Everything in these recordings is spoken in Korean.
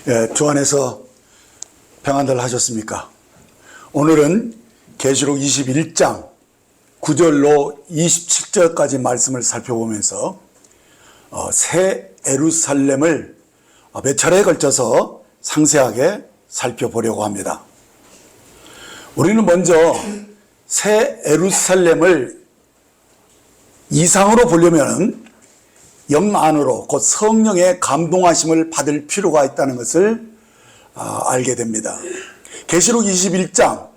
예, 주 안에서 평안들 하셨습니까? 오늘은 계시록 21장 9절로 27절까지 말씀을 살펴보면서 새 예루살렘을 몇 차례에 걸쳐서 상세하게 살펴보려고 합니다. 우리는 먼저 새 예루살렘을 이상으로 보려면 영 안으로 곧 성령의 감동하심을 받을 필요가 있다는 것을 알게 됩니다. 계시록 21장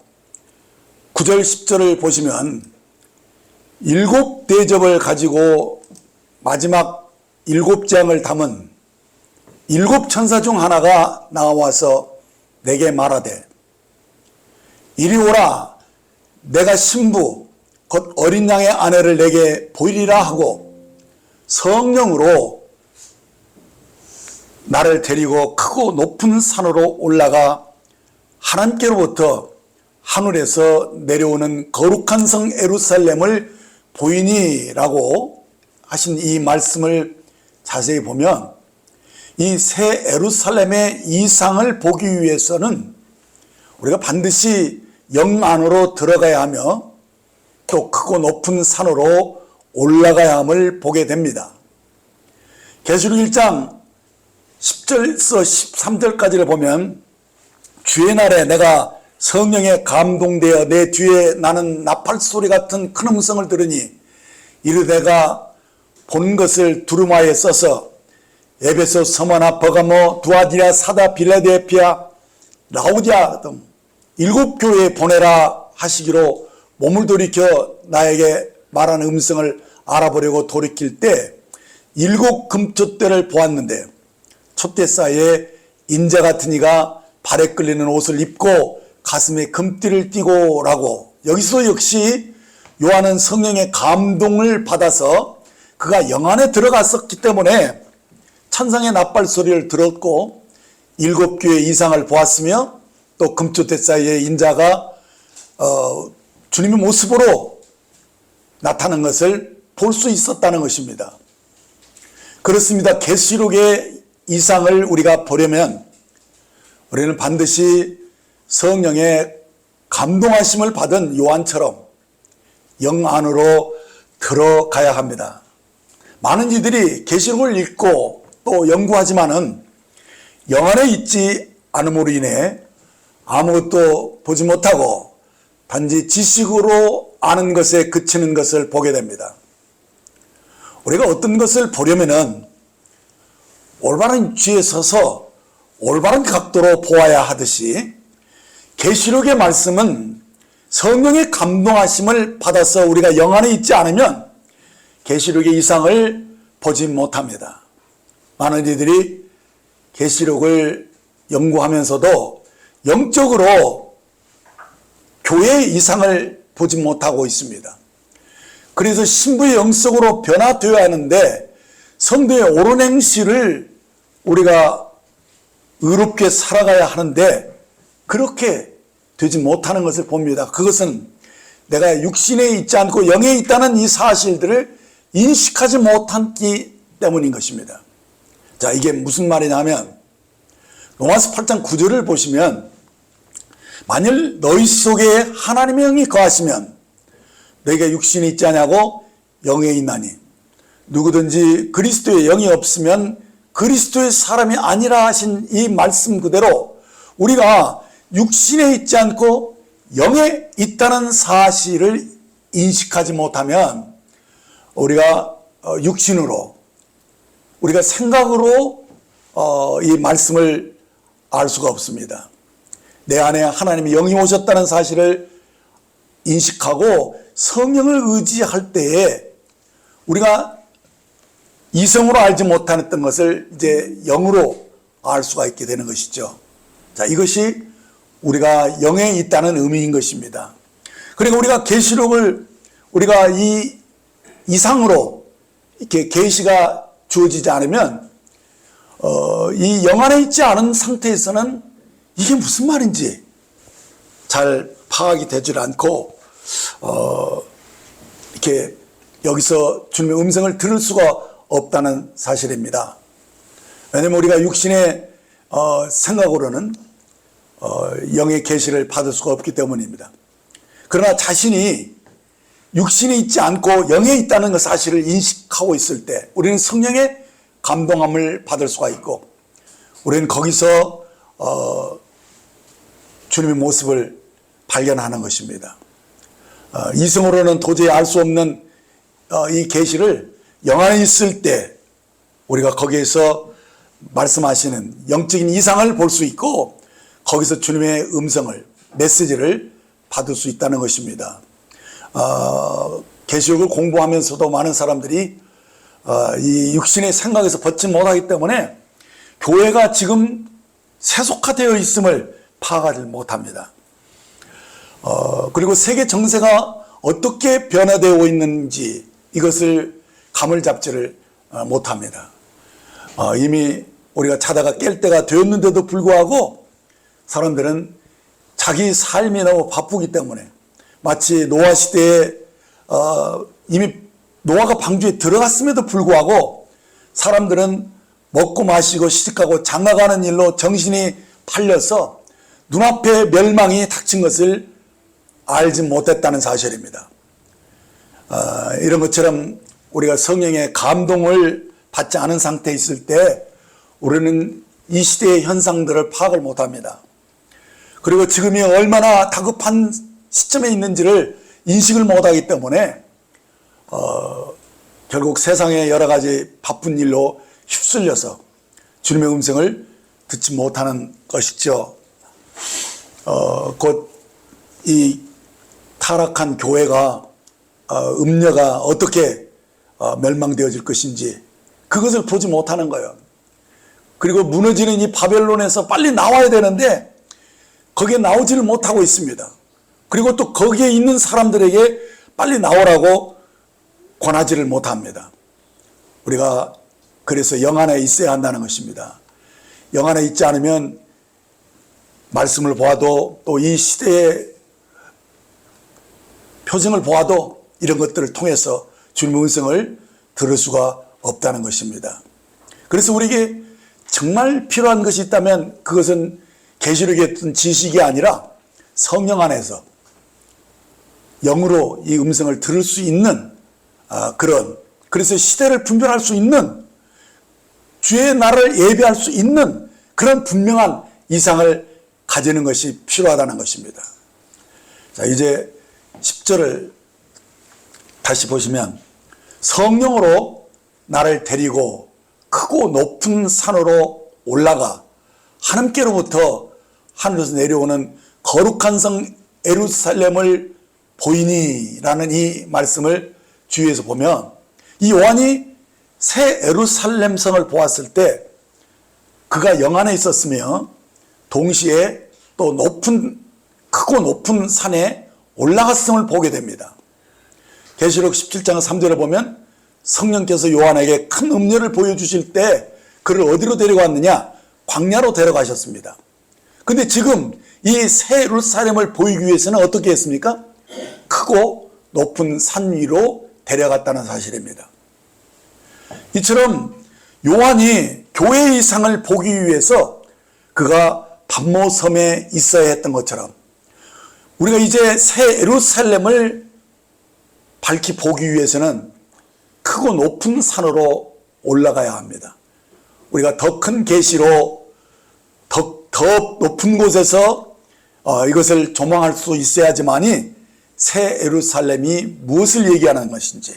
9절 10절을 보시면 7대접을 가지고 마지막 7장을 담은 7천사 중 하나가 나와서 내게 말하되 이리 오라, 내가 신부 곧 어린 양의 아내를 내게 보이리라 하고 성령으로 나를 데리고 크고 높은 산으로 올라가 하나님께로부터 하늘에서 내려오는 거룩한 성 예루살렘을 보이니라고 하신 이 말씀을 자세히 보면 이 새 예루살렘의 이상을 보기 위해서는 우리가 반드시 영 안으로 들어가야 하며 또 크고 높은 산으로 올라가야 함을 보게 됩니다. 계시록 1장 10절에서 13절까지를 보면 주의 날에 내가 성령에 감동되어 내 뒤에 나는 나팔 소리 같은 큰 음성을 들으니 이르 내가 본 것을 두루마리에 써서 에베소, 서머나, 버가모, 두아디라, 사다, 빌라델피아, 라오디아 등 7교회에 보내라 하시기로 몸을 돌이켜 나에게 말하는 음성을 알아보려고 돌이킬 때 7 금촛대를 보았는데 촛대 사이에 인자 같은 이가 발에 끌리는 옷을 입고 가슴에 금띠를 띠고 라고, 여기서 역시 요한은 성령의 감동을 받아서 그가 영 안에 들어갔었기 때문에 천상의 나팔 소리를 들었고 7교회 이상을 보았으며 또 금촛대 사이에 인자가 주님의 모습으로 나타난 것을 볼 수 있었다는 것입니다. 그렇습니다. 계시록의 이상을 우리가 보려면 우리는 반드시 성령의 감동하심을 받은 요한처럼 영 안으로 들어가야 합니다. 많은 이들이 계시록을 읽고 또 연구하지만은 영 안에 있지 않음으로 인해 아무것도 보지 못하고 단지 지식으로 아는 것에 그치는 것을 보게 됩니다. 우리가 어떤 것을 보려면은 올바른 위치에 서서 올바른 각도로 보아야 하듯이 계시록의 말씀은 성령의 감동하심을 받아서 우리가 영 안에 있지 않으면 계시록의 이상을 보지 못합니다. 많은 이들이 계시록을 연구하면서도 영적으로 교회의 이상을 보지 못하고 있습니다. 그래서 신부의 영성으로 변화되어야 하는데 성도의 옳은 행실을 우리가 의롭게 살아가야 하는데 그렇게 되지 못하는 것을 봅니다. 그것은 내가 육신에 있지 않고 영에 있다는 이 사실들을 인식하지 못했기 때문인 것입니다. 자, 이게 무슨 말이냐면 로마서 8장 9절을 보시면 만일 너희 속에 하나님의 영이 거하시면 너희가 육신이 있지 않냐고 영에 있나니 누구든지 그리스도의 영이 없으면 그리스도의 사람이 아니라 하신 이 말씀 그대로 우리가 육신에 있지 않고 영에 있다는 사실을 인식하지 못하면 우리가 육신으로 우리가 생각으로 이 말씀을 알 수가 없습니다. 내 안에 하나님의 영이 오셨다는 사실을 인식하고 성령을 의지할 때에 우리가 이성으로 알지 못했던 것을 이제 영으로 알 수가 있게 되는 것이죠. 자, 이것이 우리가 영에 있다는 의미인 것입니다. 그리고 우리가 계시록을 우리가 이 이상으로 이렇게 계시가 주어지지 않으면 이 영 안에 있지 않은 상태에서는 이게 무슨 말인지 잘 파악이 되질 않고 이렇게 여기서 주님의 음성을 들을 수가 없다는 사실입니다. 왜냐하면 우리가 육신에 생각으로는 영의 계시를 받을 수가 없기 때문입니다. 그러나 자신이 육신에 있지 않고 영에 있다는 그 사실을 인식하고 있을 때 우리는 성령의 감동함을 받을 수가 있고, 우리는 거기서 주님의 모습을 발견하는 것입니다. 이성으로는 도저히 알 수 없는 이 계시를 영 안에 있을 때 우리가 거기에서 말씀하시는 영적인 이상을 볼 수 있고, 거기서 주님의 음성을, 메시지를 받을 수 있다는 것입니다. 계시록을 공부하면서도 많은 사람들이 이 육신의 생각에서 벗지 못하기 때문에 교회가 지금 세속화되어 있음을 파악하지 못합니다. 그리고 세계 정세가 어떻게 변화되어 있는지 이것을 감을 잡지를 못합니다. 이미 우리가 자다가 깰 때가 되었는데도 불구하고 사람들은 자기 삶이 너무 바쁘기 때문에, 마치 노아 시대에 이미 노아가 방주에 들어갔음에도 불구하고 사람들은 먹고 마시고 시집가고 장가가는 일로 정신이 팔려서 눈앞에 멸망이 닥친 것을 알지 못했다는 사실입니다. 이런 것처럼 우리가 성령의 감동을 받지 않은 상태에 있을 때 우리는 이 시대의 현상들을 파악을 못합니다. 그리고 지금이 얼마나 다급한 시점에 있는지를 인식을 못하기 때문에 결국 세상의 여러 가지 바쁜 일로 휩쓸려서 주님의 음성을 듣지 못하는 것이죠. 곧 이 타락한 교회가 음녀가 어떻게 멸망되어질 것인지 그것을 보지 못하는 거예요. 그리고 무너지는 이 바벨론에서 빨리 나와야 되는데 거기에 나오지를 못하고 있습니다. 그리고 또 거기에 있는 사람들에게 빨리 나오라고 권하지를 못합니다. 우리가 그래서 영 안에 있어야 한다는 것입니다. 영 안에 있지 않으면 말씀을 보아도 또 이 시대의 표정을 보아도 이런 것들을 통해서 주님의 음성을 들을 수가 없다는 것입니다. 그래서 우리에게 정말 필요한 것이 있다면 그것은 계시록의 어떤 지식이 아니라 성령 안에서 영으로 이 음성을 들을 수 있는 그래서 시대를 분별할 수 있는, 주의 날을 예배할 수 있는 그런 분명한 이상을 가지는 것이 필요하다는 것입니다. 자, 이제 10절을 다시 보시면, 성령으로 나를 데리고 크고 높은 산으로 올라가 하나님께로부터 하늘에서 내려오는 거룩한 성 예루살렘을 보이니 라는 이 말씀을 주위에서 보면, 이 요한이 새 예루살렘 성을 보았을 때 그가 영 안에 있었으며 동시에 또 크고 높은 산에 올라갔음을 보게 됩니다. 계시록 17장 3절에 보면 성령께서 요한에게 큰 음료를 보여주실 때 그를 어디로 데려갔느냐? 광야로 데려가셨습니다. 근데 지금 이 새 예루살렘을 보이기 위해서는 어떻게 했습니까? 크고 높은 산 위로 데려갔다는 사실입니다. 이처럼 요한이 교회의 이상을 보기 위해서 그가 pat모섬에 있어야 했던 것처럼 우리가 이제 새 예루살렘을 밝히 보기 위해서는 크고 높은 산으로 올라가야 합니다. 우리가 더 큰 계시로 더 높은 곳에서 이것을 조망할 수 있어야지만이 새 예루살렘이 무엇을 얘기하는 것인지,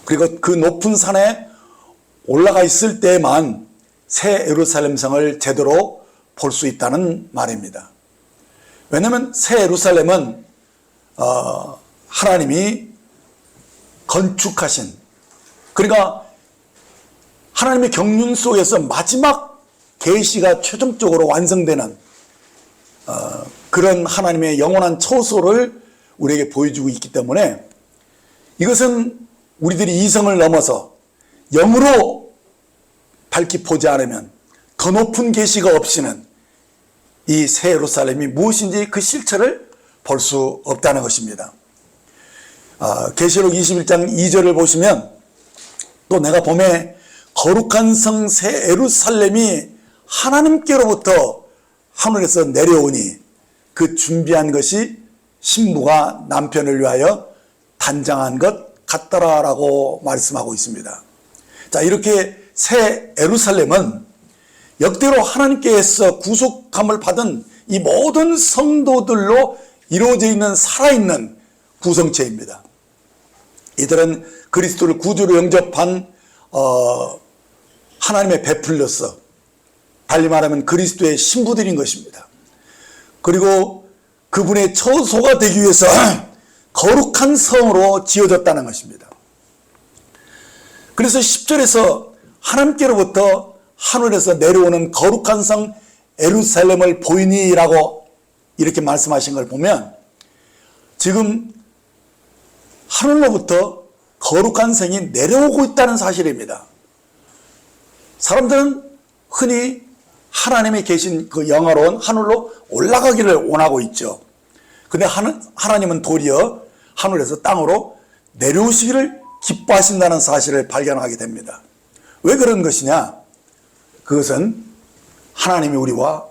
그리고 그 높은 산에 올라가 있을 때만 새 예루살렘 성을 제대로 볼 수 있다는 말입니다. 왜냐하면 새 예루살렘은 하나님이 건축하신, 그러니까 하나님의 경륜 속에서 마지막 계시가 최종적으로 완성되는 그런 하나님의 영원한 처소를 우리에게 보여주고 있기 때문에 이것은 우리들이 이성을 넘어서 영으로 밝히 보지 않으면 더 높은 계시가 없이는 이 새 예루살렘이 무엇인지 그 실체를 볼 수 없다는 것입니다. 계시록 21장 2절을 보시면 또 내가 봄에 거룩한 성 새 예루살렘이 하나님께로부터 하늘에서 내려오니 그 준비한 것이 신부가 남편을 위하여 단장한 것 같더라라고 말씀하고 있습니다. 자, 이렇게 새 예루살렘은 역대로 하나님께서 구속함을 받은 이 모든 성도들로 이루어져 있는 살아있는 구성체입니다. 이들은 그리스도를 구주로 영접한 하나님의 베풀려서 달리 말하면 그리스도의 신부들인 것입니다. 그리고 그분의 처소가 되기 위해서 거룩한 성으로 지어졌다는 것입니다. 그래서 10절에서 하나님께로부터 하늘에서 내려오는 거룩한 성 예루살렘을 보이니라고 이렇게 말씀하신 걸 보면 지금 하늘로부터 거룩한 성이 내려오고 있다는 사실입니다. 사람들은 흔히 하나님이 계신 그 영화로운 하늘로 올라가기를 원하고 있죠. 근데 하나님은 도리어 하늘에서 땅으로 내려오시기를 기뻐하신다는 사실을 발견하게 됩니다. 왜 그런 것이냐? 그것은 하나님이 우리와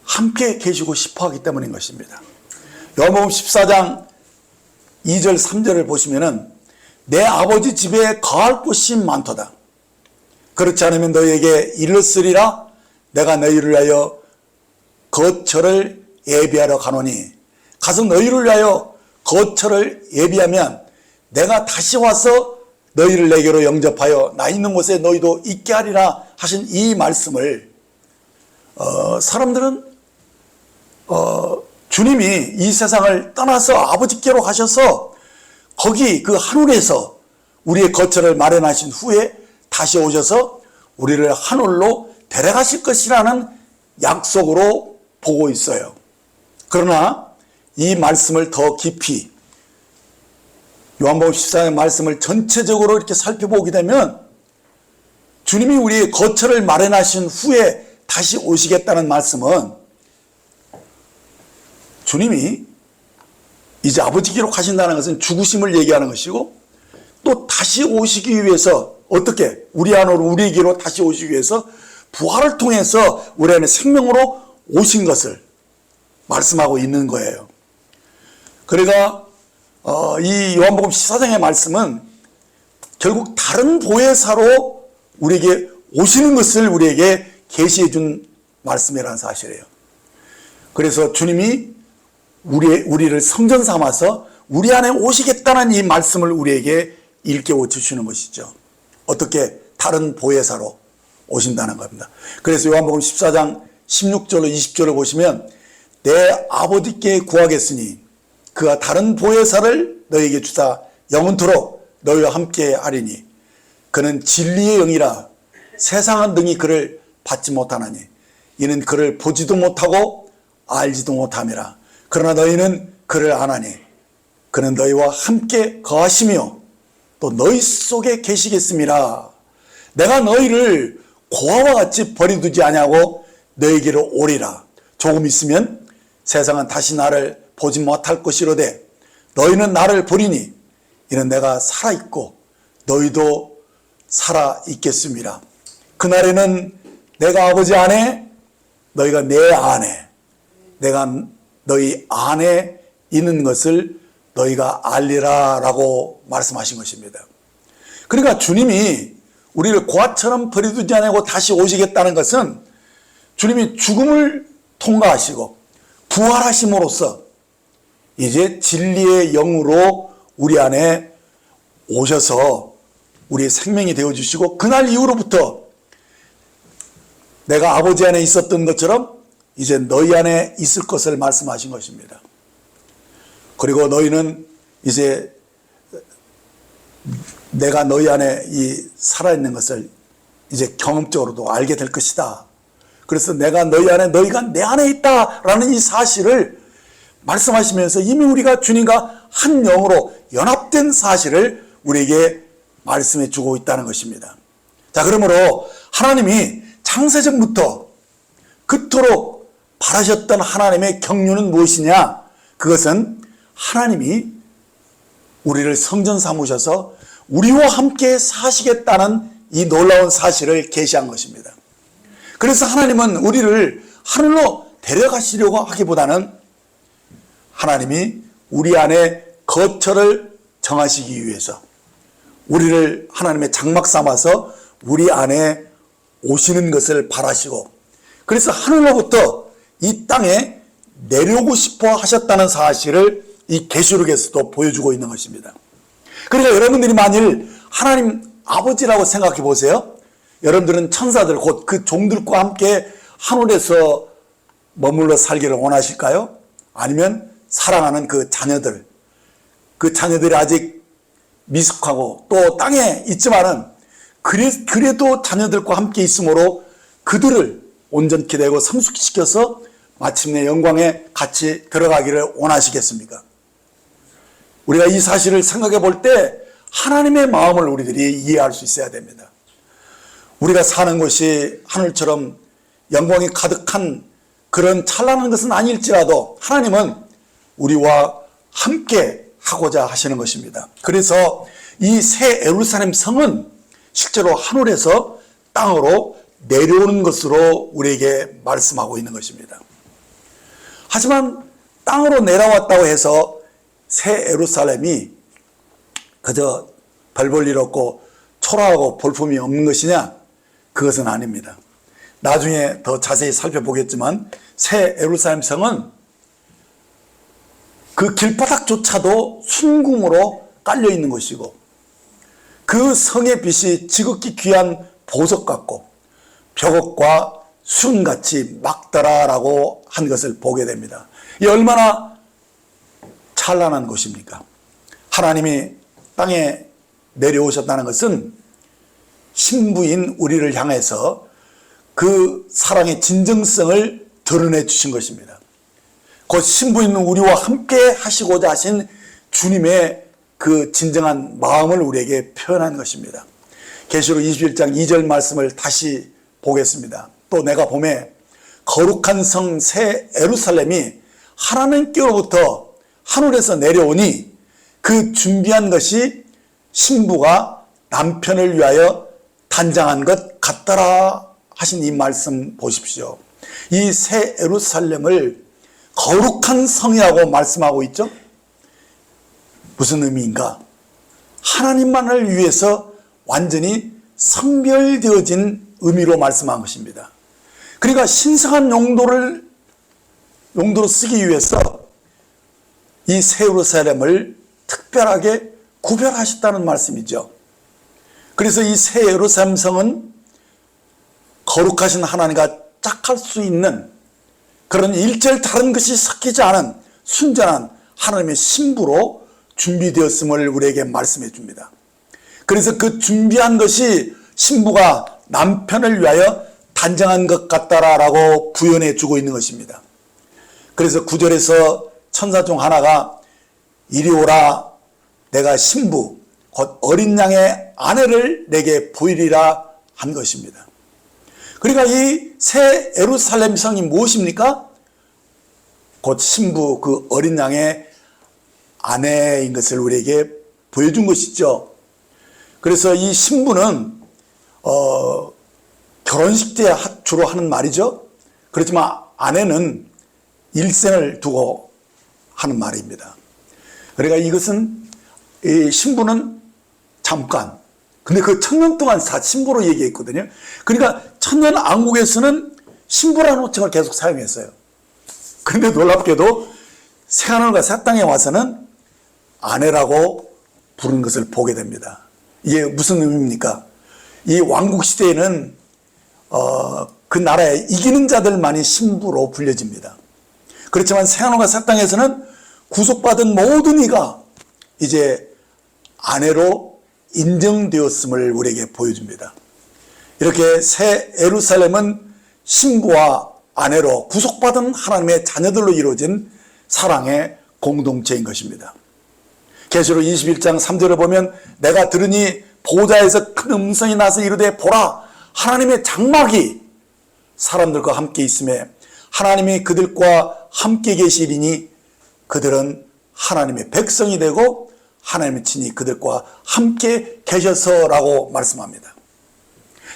함께 계시고 싶어 하기 때문인 것입니다. 요한복음 14장 2절 3절을 보시면은 내 아버지 집에 거할 곳이 많도다. 그렇지 않으면 너희에게 이르렀으리라. 내가 너희를 위하여 거처를 예비하러 가노니 가서 너희를 위하여 거처를 예비하면 내가 다시 와서 너희를 내게로 영접하여 나 있는 곳에 너희도 있게 하리라 하신 이 말씀을 사람들은 주님이 이 세상을 떠나서 아버지께로 가셔서 거기 그 하늘에서 우리의 거처를 마련하신 후에 다시 오셔서 우리를 하늘로 데려가실 것이라는 약속으로 보고 있어요. 그러나 이 말씀을 더 깊이 요한복음 14장 말씀을 전체적으로 이렇게 살펴보게 되면 주님이 우리의 거처를 마련하신 후에 다시 오시겠다는 말씀은 주님이 이제 아버지께로 가신다는 것은 죽으심을 얘기하는 것이고 또 다시 오시기 위해서 어떻게 우리 안으로 우리에게로 다시 오시기 위해서 부활을 통해서 우리 안에 생명으로 오신 것을 말씀하고 있는 거예요. 그러니까 이 요한복음 14장의 말씀은 결국 다른 보혜사로 우리에게 오시는 것을 우리에게 계시해 준 말씀이라는 사실이에요. 그래서 주님이 우리를 성전 삼아서 우리 안에 오시겠다는 이 말씀을 우리에게 일깨워 주시는 것이죠. 어떻게 다른 보혜사로 오신다는 겁니다. 그래서 요한복음 14장 16절로 20절을 보시면 내 아버지께 구하겠으니 그가 다른 보혜사를 너희에게 주사 영원토록 너희와 함께 하리니 그는 진리의 영이라 세상은 능히 그를 받지 못하나니 이는 그를 보지도 못하고 알지도 못함이라. 그러나 너희는 그를 아나니 그는 너희와 함께 거하시며 또 너희 속에 계시겠음이라. 내가 너희를 고아와 같이 버려두지 아니하고 너희에게로 오리라. 조금 있으면 세상은 다시 나를 보지 못할 것이로되 너희는 나를 보리니 이는 내가 살아있고 너희도 살아있겠음이라. 그날에는 내가 아버지 안에 너희가 내 안에 내가 너희 안에 있는 것을 너희가 알리라 라고 말씀하신 것입니다. 그러니까 주님이 우리를 고아처럼 버려두지 않고 다시 오시겠다는 것은 주님이 죽음을 통과하시고 부활하심으로써 이제 진리의 영으로 우리 안에 오셔서 우리의 생명이 되어주시고 그날 이후로부터 내가 아버지 안에 있었던 것처럼 이제 너희 안에 있을 것을 말씀하신 것입니다. 그리고 너희는 이제 내가 너희 안에 살아있는 것을 이제 경험적으로도 알게 될 것이다. 그래서 내가 너희 안에 너희가 내 안에 있다라는 이 사실을 말씀하시면서 이미 우리가 주님과 한 영으로 연합된 사실을 우리에게 말씀해 주고 있다는 것입니다. 자, 그러므로 하나님이 창세전부터 그토록 바라셨던 하나님의 경륜은 무엇이냐? 그것은 하나님이 우리를 성전 삼으셔서 우리와 함께 사시겠다는 이 놀라운 사실을 계시한 것입니다. 그래서 하나님은 우리를 하늘로 데려가시려고 하기보다는 하나님이 우리 안에 거처를 정하시기 위해서 우리를 하나님의 장막 삼아서 우리 안에 오시는 것을 바라시고, 그래서 하늘로부터 이 땅에 내려오고 싶어 하셨다는 사실을 이 계시록에서도 보여주고 있는 것입니다. 그러니까 여러분들이 만일 하나님 아버지라고 생각해 보세요. 여러분들은 천사들 곧 그 종들과 함께 하늘에서 머물러 살기를 원하실까요? 아니면 사랑하는 그 자녀들이 아직 미숙하고 또 땅에 있지만은 그래도 자녀들과 함께 있으므로 그들을 온전케 되고 성숙시켜서 마침내 영광에 같이 들어가기를 원하시겠습니까? 우리가 이 사실을 생각해 볼 때 하나님의 마음을 우리들이 이해할 수 있어야 됩니다. 우리가 사는 곳이 하늘처럼 영광이 가득한 그런 찬란한 것은 아닐지라도 하나님은 우리와 함께 하고자 하시는 것입니다. 그래서 이 새 예루살렘 성은 실제로 하늘에서 땅으로 내려오는 것으로 우리에게 말씀하고 있는 것입니다. 하지만 땅으로 내려왔다고 해서 새 예루살렘이 그저 별 볼 일 없고 초라하고 볼품이 없는 것이냐? 그것은 아닙니다. 나중에 더 자세히 살펴보겠지만 새 예루살렘 성은 그 길바닥조차도 순금으로 깔려 있는 것이고 그 성의 빛이 지극히 귀한 보석 같고 벽옥과 순같이 막더라라고 한 것을 보게 됩니다. 이 얼마나 찬란한 곳입니까? 하나님이 땅에 내려오셨다는 것은 신부인 우리를 향해서 그 사랑의 진정성을 드러내 주신 것입니다. 곧 신부인 우리와 함께 하시고자 하신 주님의 그 진정한 마음을 우리에게 표현한 것입니다. 계시록 21장 2절 말씀을 다시 보겠습니다. 또 내가 보매 거룩한 성 새 예루살렘이 하나님께로부터 하늘에서 내려오니 그 준비한 것이 신부가 남편을 위하여 단장한 것 같더라 하신 이 말씀 보십시오. 이 새 예루살렘을 거룩한 성이라고 말씀하고 있죠. 무슨 의미인가? 하나님만을 위해서 완전히 성별되어진 의미로 말씀한 것입니다. 그러니까 신성한 용도로 쓰기 위해서 이 새 예루살렘을 특별하게 구별하셨다는 말씀이죠. 그래서 이 새 예루살렘 성은 거룩하신 하나님과 짝할 수 있는 그런 일절 다른 것이 섞이지 않은 순전한 하나님의 신부로 준비되었음을 우리에게 말씀해 줍니다. 그래서 그 준비한 것이 신부가 남편을 위하여 단정한 것 같다라고 부연해 주고 있는 것입니다. 그래서 9절에서 천사 중 하나가 이리 오라, 내가 신부 곧 어린 양의 아내를 내게 보이리라 한 것입니다. 그러니까 이 새 예루살렘 성이 무엇입니까? 곧 신부 그 어린 양의 아내인 것을 우리에게 보여준 것이죠. 그래서 이 신부는 결혼식 때 주로 하는 말이죠. 그렇지만 아내는 일생을 두고 하는 말입니다. 그러니까 이것은 이 신부는 잠깐, 근데 그 1000년 동안 다 신부로 얘기했거든요. 그러니까 천년 왕국에서는 신부라는 호칭을 계속 사용했어요. 그런데 놀랍게도 새하늘과 새 땅에 와서는 아내라고 부르는 것을 보게 됩니다. 이게 무슨 의미입니까? 이 왕국 시대에는 그 나라에 이기는 자들만이 신부로 불려집니다. 그렇지만 새하늘과 새 땅에서는 구속받은 모든 이가 이제 아내로 인정되었음을 우리에게 보여줍니다. 이렇게 새 예루살렘은 신부와 아내로 구속받은 하나님의 자녀들로 이루어진 사랑의 공동체인 것입니다. 계시록 21장 3절을 보면 내가 들으니 보좌에서 큰 음성이 나서 이르되 보라, 하나님의 장막이 사람들과 함께 있음에 하나님이 그들과 함께 계시리니 그들은 하나님의 백성이 되고 하나님의 친히 그들과 함께 계셔서라고 말씀합니다.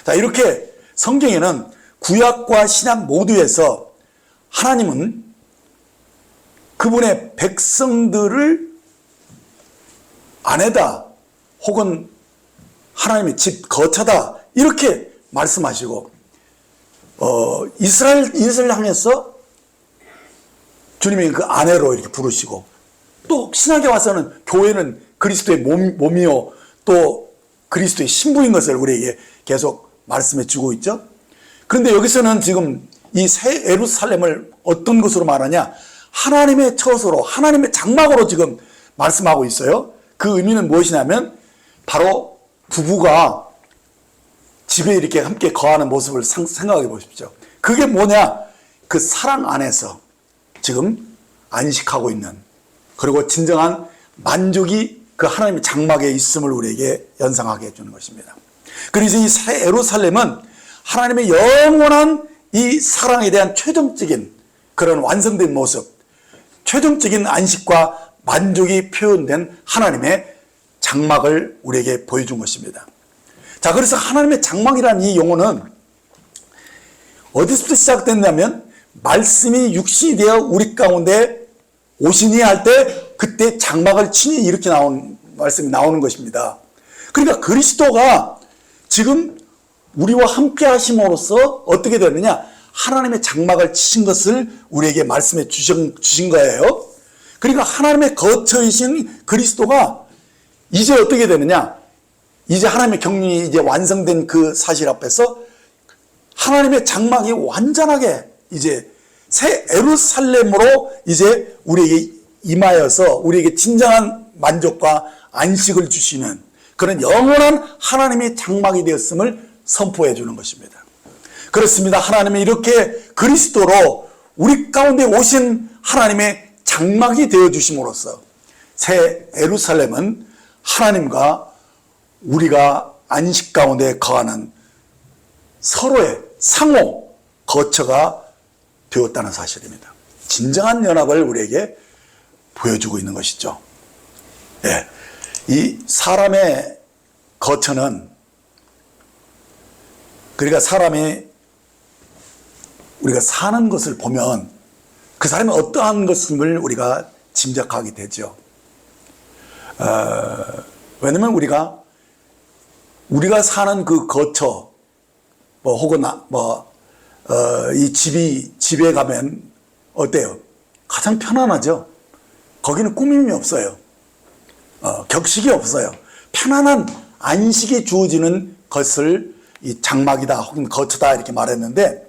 자, 이렇게 성경에는 구약과 신약 모두에서 하나님은 그분의 백성들을 아내다 혹은 하나님의 집 거처다 이렇게 말씀하시고 이스라엘을 향해서 주님이 그 아내로 이렇게 부르시고 또 신약에 와서는 교회는 그리스도의 몸이요 또 그리스도의 신부인 것을 우리에게 계속 말씀해 주고 있죠. 그런데 여기서는 지금 이 새 예루살렘을 어떤 것으로 말하냐, 하나님의 처소로 하나님의 장막으로 지금 말씀하고 있어요. 그 의미는 무엇이냐면 바로 부부가 집에 이렇게 함께 거하는 모습을 생각해 보십시오. 그게 뭐냐, 그 사랑 안에서 지금 안식하고 있는, 그리고 진정한 만족이 그 하나님의 장막에 있음을 우리에게 연상하게 해주는 것입니다. 그래서 이 새 예루살렘은 하나님의 영원한 이 사랑에 대한 최종적인 그런 완성된 모습, 최종적인 안식과 만족이 표현된 하나님의 장막을 우리에게 보여준 것입니다. 자, 그래서 하나님의 장막이라는 이 용어는 어디서부터 시작됐냐면 말씀이 육신이 되어 우리 가운데 오시니 할 때 그때 장막을 치니 이렇게 나온 말씀이 나오는 것입니다. 그러니까 그리스도가 지금 우리와 함께 하심으로써 어떻게 되느냐, 하나님의 장막을 치신 것을 우리에게 말씀해 주신 거예요. 그러니까 하나님의 거처이신 그리스도가 이제 어떻게 되느냐, 이제 하나님의 경륜이 이제 완성된 그 사실 앞에서 하나님의 장막이 완전하게 이제 새 예루살렘으로 이제 우리에게 임하여서 우리에게 진정한 만족과 안식을 주시는 그런 영원한 하나님의 장막이 되었음을 선포해 주는 것입니다. 그렇습니다. 하나님이 이렇게 그리스도로 우리 가운데 오신 하나님의 장막이 되어 주심으로써 새 예루살렘은 하나님과 우리가 안식 가운데 거하는 서로의 상호 거처가 되었다는 사실입니다. 진정한 연합을 우리에게 보여주고 있는 것이죠. 예, 이 사람의 거처는, 그러니까 사람이 우리가 사는 것을 보면 그 사람이 어떠한 것을 우리가 짐작하게 되죠. 왜냐면 우리가 사는 그 거처, 혹은 이 집에 가면 어때요? 가장 편안하죠. 거기는 꾸밈이 없어요. 격식이 없어요. 편안한 안식이 주어지는 것을 이 장막이다 혹은 거처다 이렇게 말했는데,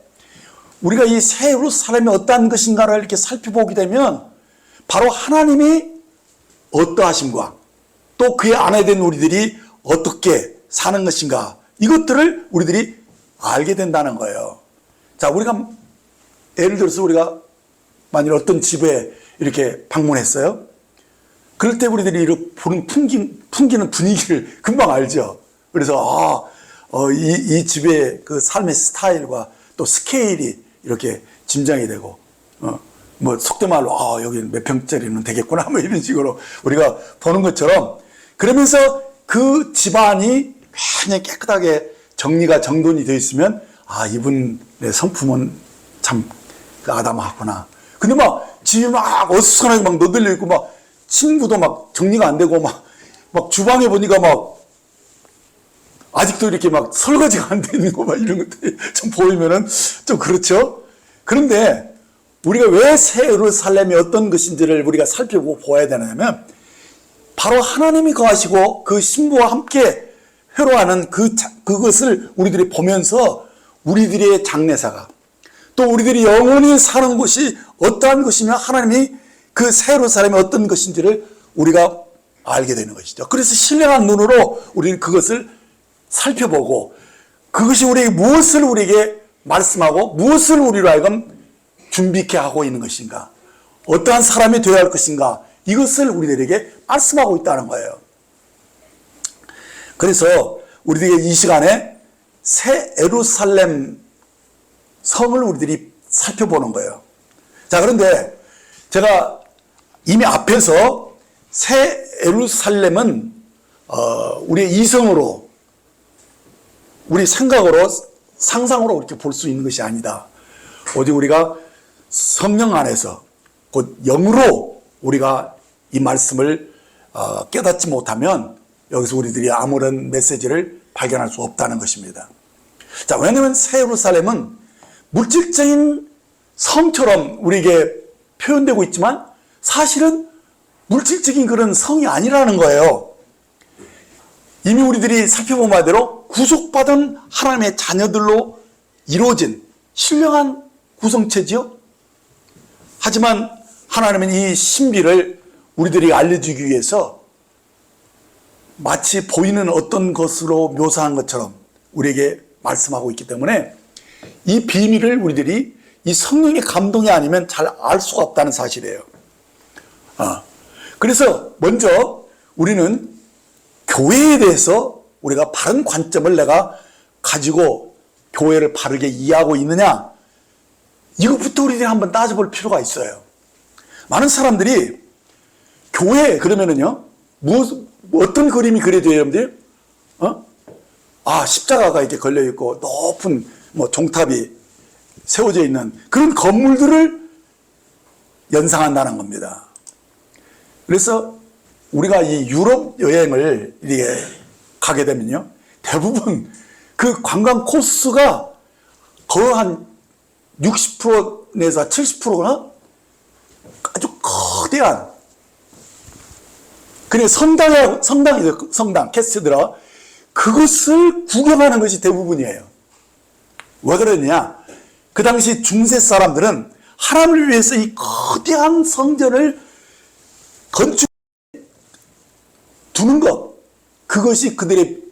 우리가 이 새 예루살렘이 어떠한 것인가를 이렇게 살펴보게 되면 바로 하나님이 어떠하심과 또 그의 아내 된 우리들이 어떻게 사는 것인가, 이것들을 우리들이 알게 된다는 거예요. 자, 우리가 예를 들어서 우리가 만일 어떤 집에 이렇게 방문했어요. 그럴 때 우리들이 이렇게 보는 풍기는 분위기를 금방 알죠. 그래서 이 집의 그 삶의 스타일과 또 스케일이 이렇게 짐작이 되고, 뭐 속된 말로 여기 몇 평짜리는 되겠구나 뭐 이런 식으로 우리가 보는 것처럼, 그러면서 그 집안이 굉장히 깨끗하게 정리가 정돈이 되어 있으면 이분의 성품은 참 아담하구나. 근데 막 집이 막 어수선하게 막 너덜려 있고 막 친구도 막 정리가 안 되고 막 주방에 보니까 막 아직도 이렇게 막 설거지가 안 돼 있는 거 막 이런 것들이 좀 보이면은 좀 그렇죠. 그런데 우리가 왜 새 예루살렘이 어떤 것인지를 우리가 살펴보고 보아야 되냐면, 바로 하나님이 거하시고 그 신부와 함께 회로하는 그것을 우리들이 보면서 우리들의 장래사가, 또 우리들이 영원히 사는 곳이 어떠한 것이며 하나님이 그 새 예루살렘이 어떤 것인지를 우리가 알게 되는 것이죠. 그래서 신령한 눈으로 우리는 그것을 살펴보고, 그것이 우리에게 무엇을 우리에게 말씀하고 무엇을 우리로 하여금 준비케 하고 있는 것인가, 어떠한 사람이 되어야 할 것인가, 이것을 우리들에게 말씀하고 있다는 거예요. 그래서 우리들이 이 시간에 새 예루살렘 성을 우리들이 살펴보는 거예요. 자, 그런데 제가 이미 앞에서 새 예루살렘은 우리의 이성으로, 우리 생각으로 상상으로 이렇게 볼 수 있는 것이 아니다. 오직 우리가 성령 안에서 곧 영으로 우리가 이 말씀을 깨닫지 못하면 여기서 우리들이 아무런 메시지를 발견할 수 없다는 것입니다. 자, 왜냐하면 새 예루살렘은 물질적인 성처럼 우리에게 표현되고 있지만 사실은 물질적인 그런 성이 아니라는 거예요. 이미 우리들이 살펴본 바대로 구속받은 하나님의 자녀들로 이루어진 신령한 구성체지요. 하지만 하나님은 이 신비를 우리들이 알려주기 위해서 마치 보이는 어떤 것으로 묘사한 것처럼 우리에게 말씀하고 있기 때문에 이 비밀을 우리들이 이 성령의 감동이 아니면 잘 알 수가 없다는 사실이에요. 그래서 먼저 우리는 교회에 대해서 우리가 바른 관점을 내가 가지고 교회를 바르게 이해하고 있느냐, 이것부터 우리들이 한번 따져볼 필요가 있어요. 많은 사람들이 교회 그러면은요, 어떤 그림이 그려져요, 여러분들? 십자가가 이렇게 걸려있고 높은 종탑이 세워져 있는 그런 건물들을 연상한다는 겁니다. 그래서 우리가 이 유럽 여행을 이렇게 가게 되면요, 대부분 그 관광 코스가 거의 한 60% 내서 70%가 아주 거대한, 그래 성당이죠. 성당, 캐스드라. 그것을 구경하는 것이 대부분이에요. 왜 그러느냐? 그 당시 중세 사람들은 하나님을 위해서 이 거대한 성전을 건축 두는 것, 그것이 그들의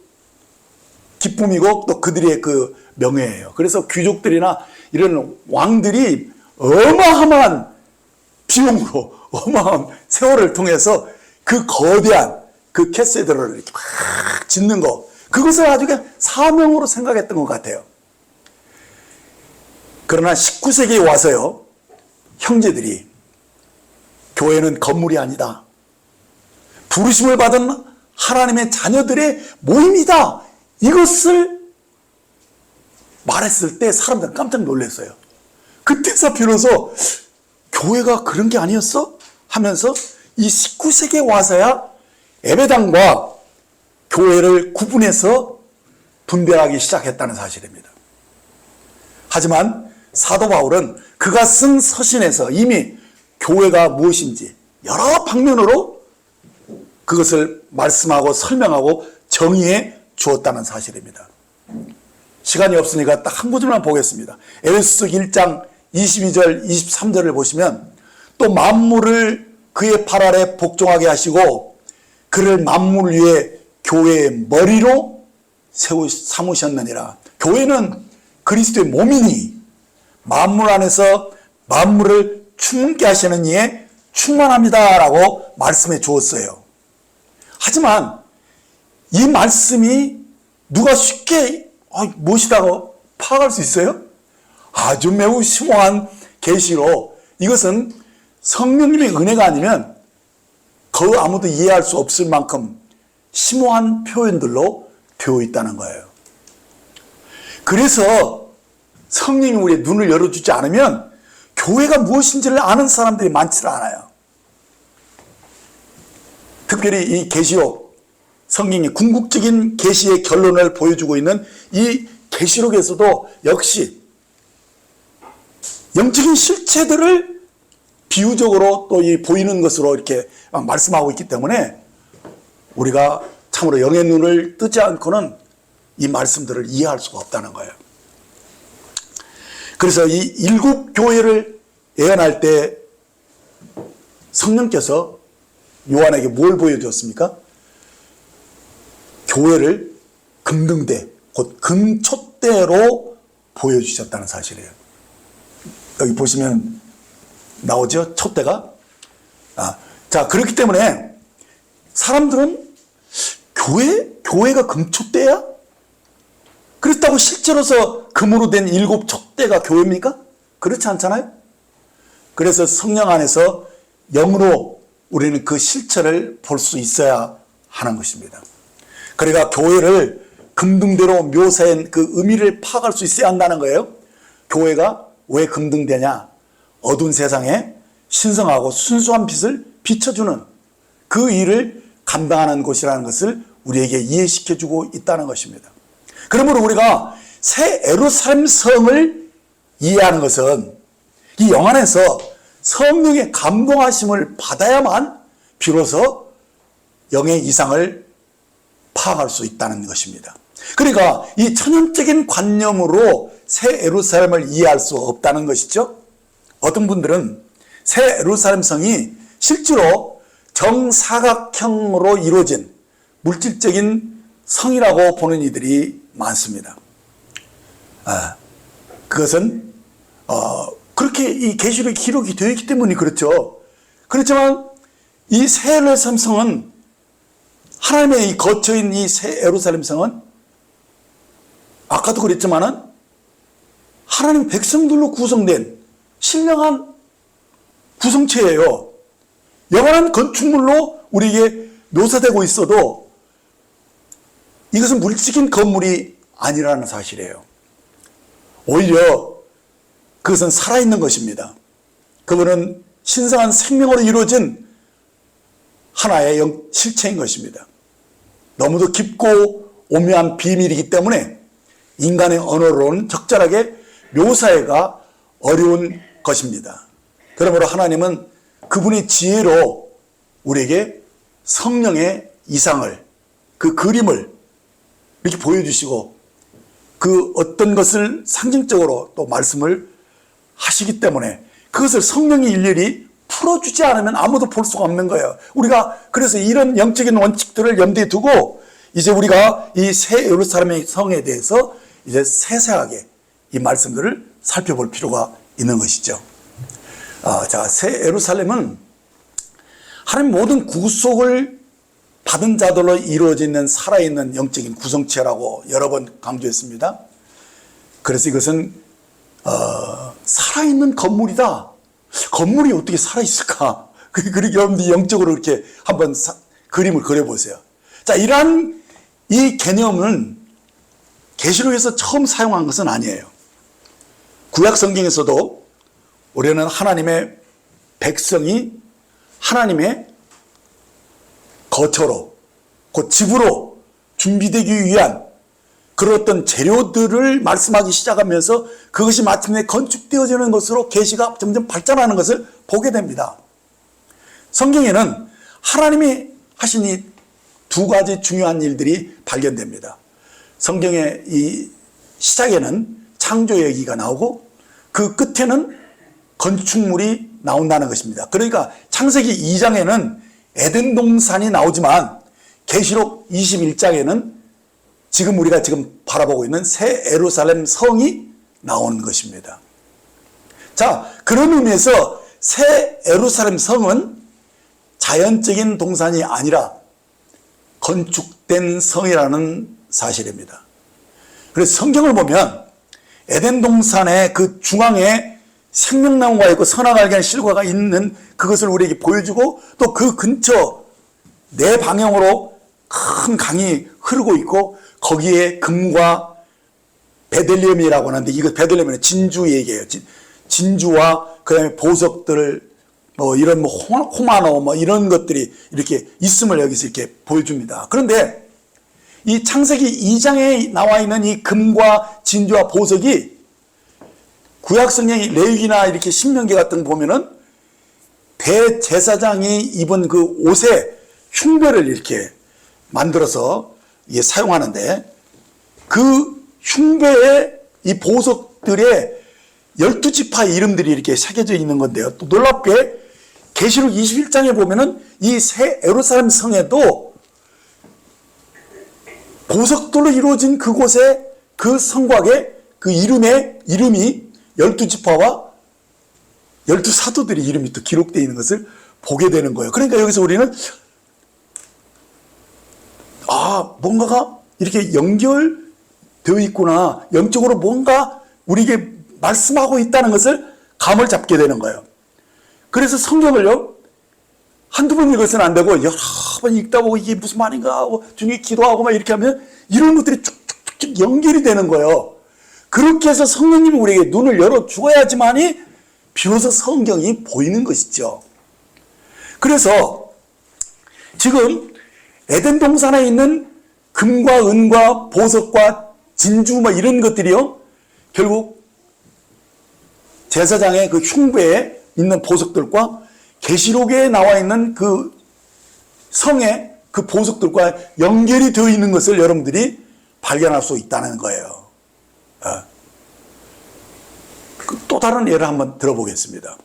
기쁨이고 또 그들의 그 명예예요. 그래서 귀족들이나 이런 왕들이 어마어마한 비용으로 어마어마한 세월을 통해서 그 거대한 그 캐세드럴을 이렇게 막 짓는 거, 그것을 아주 그냥 사명으로 생각했던 것 같아요. 그러나 19세기에 와서요, 형제들이 교회는 건물이 아니다, 부르심을 받은 하나님의 자녀들의 모임이다, 이것을 말했을 때 사람들은 깜짝 놀랐어요. 그때서 비로소 교회가 그런 게 아니었어? 하면서 이 19세기에 와서야 예배당과 교회를 구분해서 분별하기 시작했다는 사실입니다. 하지만 사도 바울은 그가 쓴 서신에서 이미 교회가 무엇인지 여러 방면으로 그것을 말씀하고 설명하고 정의해 주었다는 사실입니다. 시간이 없으니까 딱 한 구절만 보겠습니다. 에베소서 1장 22절 23절을 보시면, 또 만물을 그의 팔 아래 복종하게 하시고 그를 만물 위에 교회의 머리로 삼으셨느니라. 교회는 그리스도의 몸이니 만물 안에서 만물을 충만케 하시는 이에 충만합니다 라고 말씀해 주었어요. 하지만 이 말씀이 누가 쉽게 무엇이다고 파악할 수 있어요? 아주 매우 심오한 계시로, 이것은 성령님의 은혜가 아니면 거의 아무도 이해할 수 없을 만큼 심오한 표현들로 되어 있다는 거예요. 그래서 성령이 우리의 눈을 열어주지 않으면 교회가 무엇인지를 아는 사람들이 많지 않아요. 특별히 이 계시록, 성경이 궁극적인 계시의 결론을 보여주고 있는 이 계시록에서도 역시 영적인 실체들을 비유적으로 또 이 보이는 것으로 이렇게 말씀하고 있기 때문에 우리가 참으로 영의 눈을 뜨지 않고는 이 말씀들을 이해할 수가 없다는 거예요. 그래서 이 일곱 교회를 예언할 때 성령께서 요한에게 뭘 보여주었습니까? 교회를 금등대, 곧 금촛대로 보여주셨다는 사실이에요. 여기 보시면 나오죠? 촛대가. 자, 그렇기 때문에 사람들은 교회가 금촛대야? 그렇다고 실제로서 금으로 된 일곱 촛대가 교회입니까? 그렇지 않잖아요? 그래서 성령 안에서 영으로 우리는 그 실체를 볼 수 있어야 하는 것입니다. 그러니까 교회를 금등대로 묘사한 그 의미를 파악할 수 있어야 한다는 거예요. 교회가 왜 금등대냐? 어두운 세상에 신성하고 순수한 빛을 비춰주는 그 일을 감당하는 곳이라는 것을 우리에게 이해시켜주고 있다는 것입니다. 그러므로 우리가 새 예루살렘 성을 이해하는 것은 이 영안에서 성령의 감동하심을 받아야만 비로소 영의 이상을 파악할 수 있다는 것입니다. 그러니까 이 천연적인 관념으로 새 예루살렘을 이해할 수 없다는 것이죠. 어떤 분들은 새 예루살렘 성이 실제로 정사각형으로 이루어진 물질적인 성이라고 보는 이들이 많습니다. 그것은 그렇게 이 계시록에 기록이 되어 있기 때문에 그렇죠. 그렇지만 이 새 예루살렘 성은, 하나님의 이 거처인 이 새 예루살렘 성은 아까도 그랬지만은 하나님 백성들로 구성된 신령한 구성체예요. 영원한 건축물로 우리에게 묘사되고 있어도 이것은 물질적인 건물이 아니라는 사실이에요. 오히려 그것은 살아있는 것입니다. 그거는 신성한 생명으로 이루어진 하나의 실체인 것입니다. 너무도 깊고 오묘한 비밀이기 때문에 인간의 언어로는 적절하게 묘사하기가 어려운 것입니다. 그러므로 하나님은 그분의 지혜로 우리에게 성령의 이상을, 그 그림을 이렇게 보여주시고 그 어떤 것을 상징적으로 또 말씀을 하시기 때문에 그것을 성령이 일일이 풀어주지 않으면 아무도 볼 수가 없는 거예요. 우리가 그래서 이런 영적인 원칙들을 염두에 두고 이제 우리가 이 새 예루살렘의 성에 대해서 이제 세세하게 이 말씀들을 살펴볼 필요가 있는 것이죠. 자, 새 예루살렘은 하나님 모든 구속을 받은 자들로 이루어지는 살아있는 영적인 구성체라고 여러 번 강조했습니다. 그래서 이것은 살아있는 건물이다. 건물이 어떻게 살아있을까? 그렇게 여러분들이 영적으로 이렇게 한번 그림을 그려보세요. 자, 이러한 이 개념은 계시록에서 처음 사용한 것은 아니에요. 구약 성경에서도 우리는 하나님의 백성이 하나님의 거처로, 그 집으로 준비되기 위한 그런 어떤 재료들을 말씀하기 시작하면서 그것이 마침내 건축되어지는 것으로 계시가 점점 발전하는 것을 보게 됩니다. 성경에는 하나님이 하신 이 두 가지 중요한 일들이 발견됩니다. 성경의 이 시작에는 창조 얘기가 나오고 그 끝에는 건축물이 나온다는 것입니다. 그러니까 창세기 2장에는 에덴 동산이 나오지만 계시록 21장에는 지금 우리가 지금 바라보고 있는 새 예루살렘 성이 나오는 것입니다. 자, 그런 의미에서 새 예루살렘 성은 자연적인 동산이 아니라 건축된 성이라는 사실입니다. 그래서 성경을 보면 에덴 동산의 그 중앙에 생명나무가 있고 선악 알게 하는 실과가 있는 그것을 우리에게 보여주고 또 그 근처 네 방향으로 큰 강이 흐르고 있고 거기에 금과 베들레헴이라고 하는데 이거 베들레헴은 진주 얘기예요. 진주와 그다음에 보석들 뭐 이런 뭐 호마노 뭐 이런 것들이 이렇게 있음을 여기서 이렇게 보여줍니다. 그런데 이 창세기 2장에 나와 있는 이 금과 진주와 보석이 구약 성경의 레위기나 이렇게 신명기 같은 거 보면은 대제사장이 입은 그 옷에 흉배를 이렇게 만들어서 사용하는데 그 흉배에 이 보석들의 12지파의 이름들이 이렇게 새겨져 있는 건데요. 또 놀랍게 계시록 21장에 보면은 이 새 예루살렘 성에도 보석돌로 이루어진 그곳에 그 성곽에 그 이름이 12지파와 12사도들의 이름이 또 기록되어 있는 것을 보게 되는 거예요. 그러니까 여기서 우리는 뭔가가 이렇게 연결되어 있구나. 영적으로 뭔가 우리에게 말씀하고 있다는 것을 감을 잡게 되는 거예요. 그래서 성경을요, 한두 번 읽어서는 안 되고 여러 번 읽다 보고 이게 무슨 말인가 하고 중에 기도하고 막 이렇게 하면 이런 것들이 쭉쭉 쭉 연결이 되는 거예요. 그렇게 해서 성령님이 우리에게 눈을 열어 주어야지만이 비로소 성경이 보이는 것이죠. 그래서 지금 에덴 동산에 있는 금과 은과 보석과 진주 뭐 이런 것들이요, 결국 제사장의 그 흉배에 있는 보석들과 계시록에 나와 있는 그 성의 그 보석들과 연결이 되어 있는 것을 여러분들이 발견할 수 있다는 거예요. 또 다른 예를 한번 들어보겠습니다.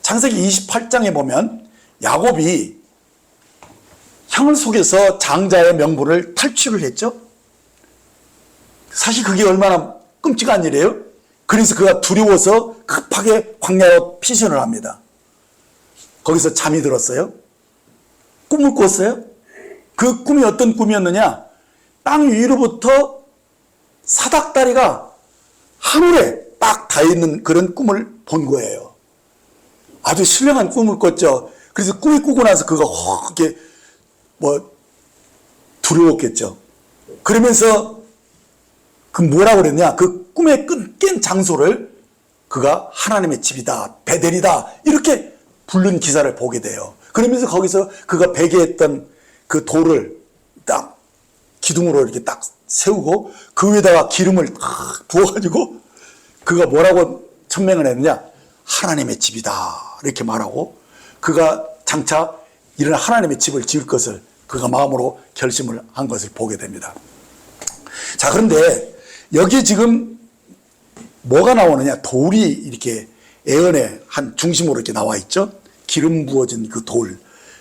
창세기 28장에 보면 야곱이 형을 속여서 장자의 명분을 탈취를 했죠. 사실 그게 얼마나 끔찍한 일이에요. 그래서 그가 두려워서 급하게 광야로 피신을 합니다. 거기서 잠이 들었어요. 꿈을 꿨어요. 그 꿈이 어떤 꿈이었느냐, 땅 위로부터 사닥다리가 하늘에 딱 닿아있는 그런 꿈을 본 거예요. 아주 신령한 꿈을 꿨죠. 그래서 꿈이 꾸고 나서 그가 이렇게 두려웠겠죠. 그러면서 그 뭐라고 그랬냐, 그 꿈에 깬 장소를 그가 하나님의 집이다, 베델이다 이렇게 부른 기사를 보게 돼요. 그러면서 거기서 그가 베개했던 그 돌을 딱 기둥으로 이렇게 딱 세우고 그 위에다가 기름을 딱 부어가지고 그가 뭐라고 천명을 했느냐, 하나님의 집이다 이렇게 말하고 그가 장차 이런 하나님의 집을 지을 것을 그가 마음으로 결심을 한 것을 보게 됩니다. 자, 그런데 여기 지금 뭐가 나오느냐, 돌이 이렇게 애언의 한 중심으로 이렇게 나와 있죠. 기름 부어진 그 돌,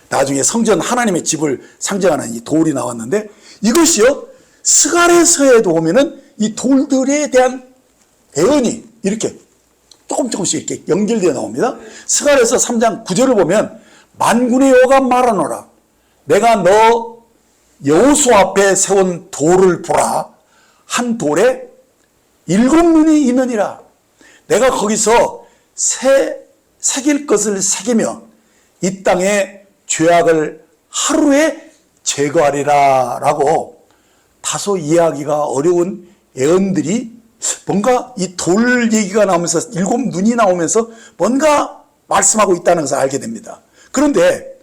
나중에 성전 하나님의 집을 상징하는 이 돌이 나왔는데, 이것이요 스가랴서에도 보면은 이 돌들에 대한 애언이 이렇게 조금씩 이렇게 연결되어 나옵니다. 스가랴서 3장 9절을 보면 만군의 여호와가 말하노라, 내가 너 여호수 앞에 세운 돌을 보라, 한 돌에 7눈이 있느니라. 내가 거기서 새길 것을 새기며 이 땅의 죄악을 하루에 제거하리라 라고 다소 이해하기가 어려운 예언들이 뭔가 이 돌 얘기가 나오면서 7눈이 나오면서 뭔가 말씀하고 있다는 것을 알게 됩니다. 그런데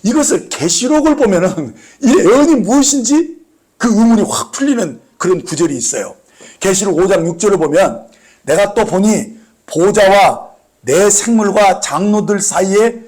이것을 계시록을 보면은 이 예언이 무엇인지 그 의문이 확 풀리는 그런 구절이 있어요. 계시록 5장 6절을 보면 내가 또 보니 보좌와 내 생물과 장로들 사이에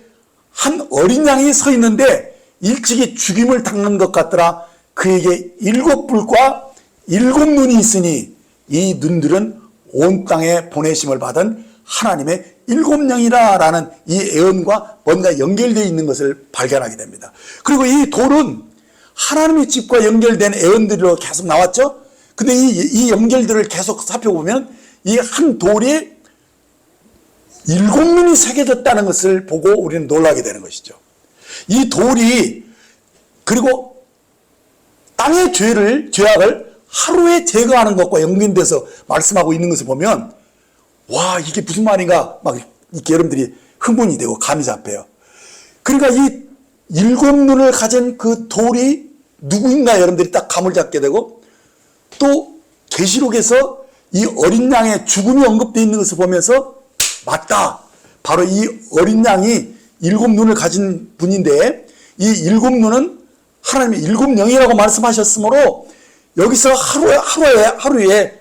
한 어린 양이 서 있는데 일찍이 죽임을 당한 것 같더라. 그에게 7뿔과 7눈이 있으니 이 눈들은 온 땅에 보내심을 받은 하나님의 7영이라 라는 이 예언과 뭔가 연결되어 있는 것을 발견하게 됩니다. 그리고 이 돌은 하나님의 집과 연결된 예언들로 계속 나왔죠. 근데 이 연결들을 계속 살펴보면 이 한 돌이 7눈이 새겨졌다는 것을 보고 우리는 놀라게 되는 것이죠. 이 돌이 그리고 땅의 죄악을 하루에 제거하는 것과 연결돼서 말씀하고 있는 것을 보면 와, 이게 무슨 말인가 막 이렇게 여러분들이 흥분이 되고 감이 잡혀요. 그러니까 이 7눈을 가진 그 돌이 누구인가 여러분들이 딱 감을 잡게 되고, 또 계시록에서 이 어린 양의 죽음이 언급되어 있는 것을 보면서 맞다, 바로 이 어린 양이 7눈을 가진 분인데 이 7눈은 하나님의 7영이라고 말씀하셨으므로 여기서 하루에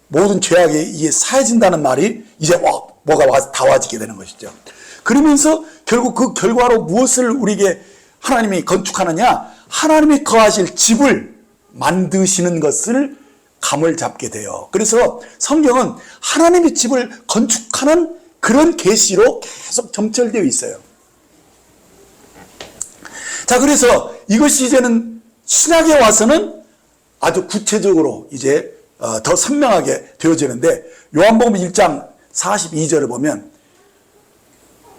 모든 죄악이 이게 사해진다는 말이 이제 뭐가 와서 다 와지게 되는 것이죠. 그러면서 결국 그 결과로 무엇을 우리에게 하나님이 건축하느냐, 하나님이 거하실 집을 만드시는 것을 감을 잡게 돼요. 그래서 성경은 하나님의 집을 건축하는 그런 계시로 계속 점철되어 있어요. 자, 그래서 이것이 이제는 신약에 와서는 아주 구체적으로 이제 더 선명하게 되어지는데, 요한복음 1장 42절을 보면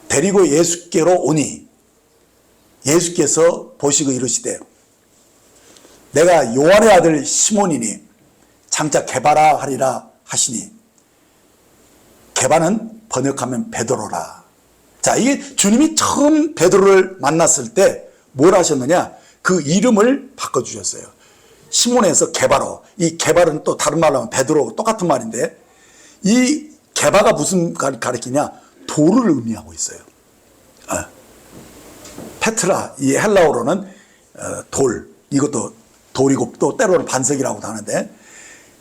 데리고 예수께로 오니 예수께서 보시고 이르시되 내가 요한의 아들 시몬이니 장차 게바라 하리라 하시니, 게바는 번역하면 베드로라. 자, 이게 주님이 처음 베드로를 만났을 때 뭘 하셨느냐, 그 이름을 바꿔주셨어요. 시몬에서 게바로, 이 게바는 또 다른 말로 하면 베드로, 똑같은 말인데, 이 게바가 무슨 가리키냐? 돌을 의미하고 있어요. 페트라, 이 헬라어로는 돌, 이것도 돌이고 또 때로는 반석이라고도 하는데,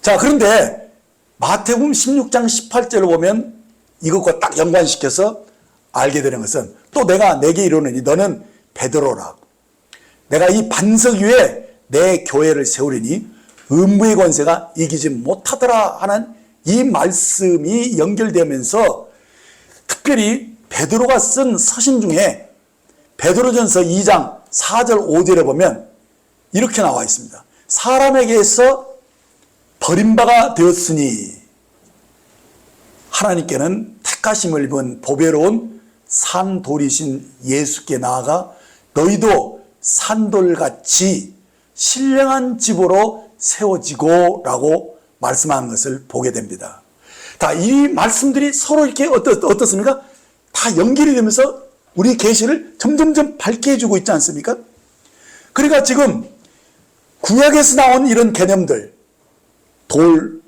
자, 그런데 마태복음 16장 18절을 보면 이것과 딱 연관시켜서 알게 되는 것은, 또 내가 내게 이르노니 너는 베드로라. 내가 이 반석 위에 내 교회를 세우리니 음부의 권세가 이기지 못하더라 하는 이 말씀이 연결되면서, 특별히 베드로가 쓴 서신 중에 베드로전서 2장 4절 5절에 보면 이렇게 나와 있습니다. 사람에게서 버림바가 되었으니 하나님께는 택하심을 입은 보배로운 산돌이신 예수께 나아가 너희도 산돌같이 신령한 집으로 세워지고 라고 말씀한 것을 보게 됩니다. 자, 이 말씀들이 서로 이렇게 어떻습니까? 다 연결이 되면서 우리 계시를 점점점 밝게 해주고 있지 않습니까? 그러니까 지금 구약에서 나온 이런 개념들, 돌,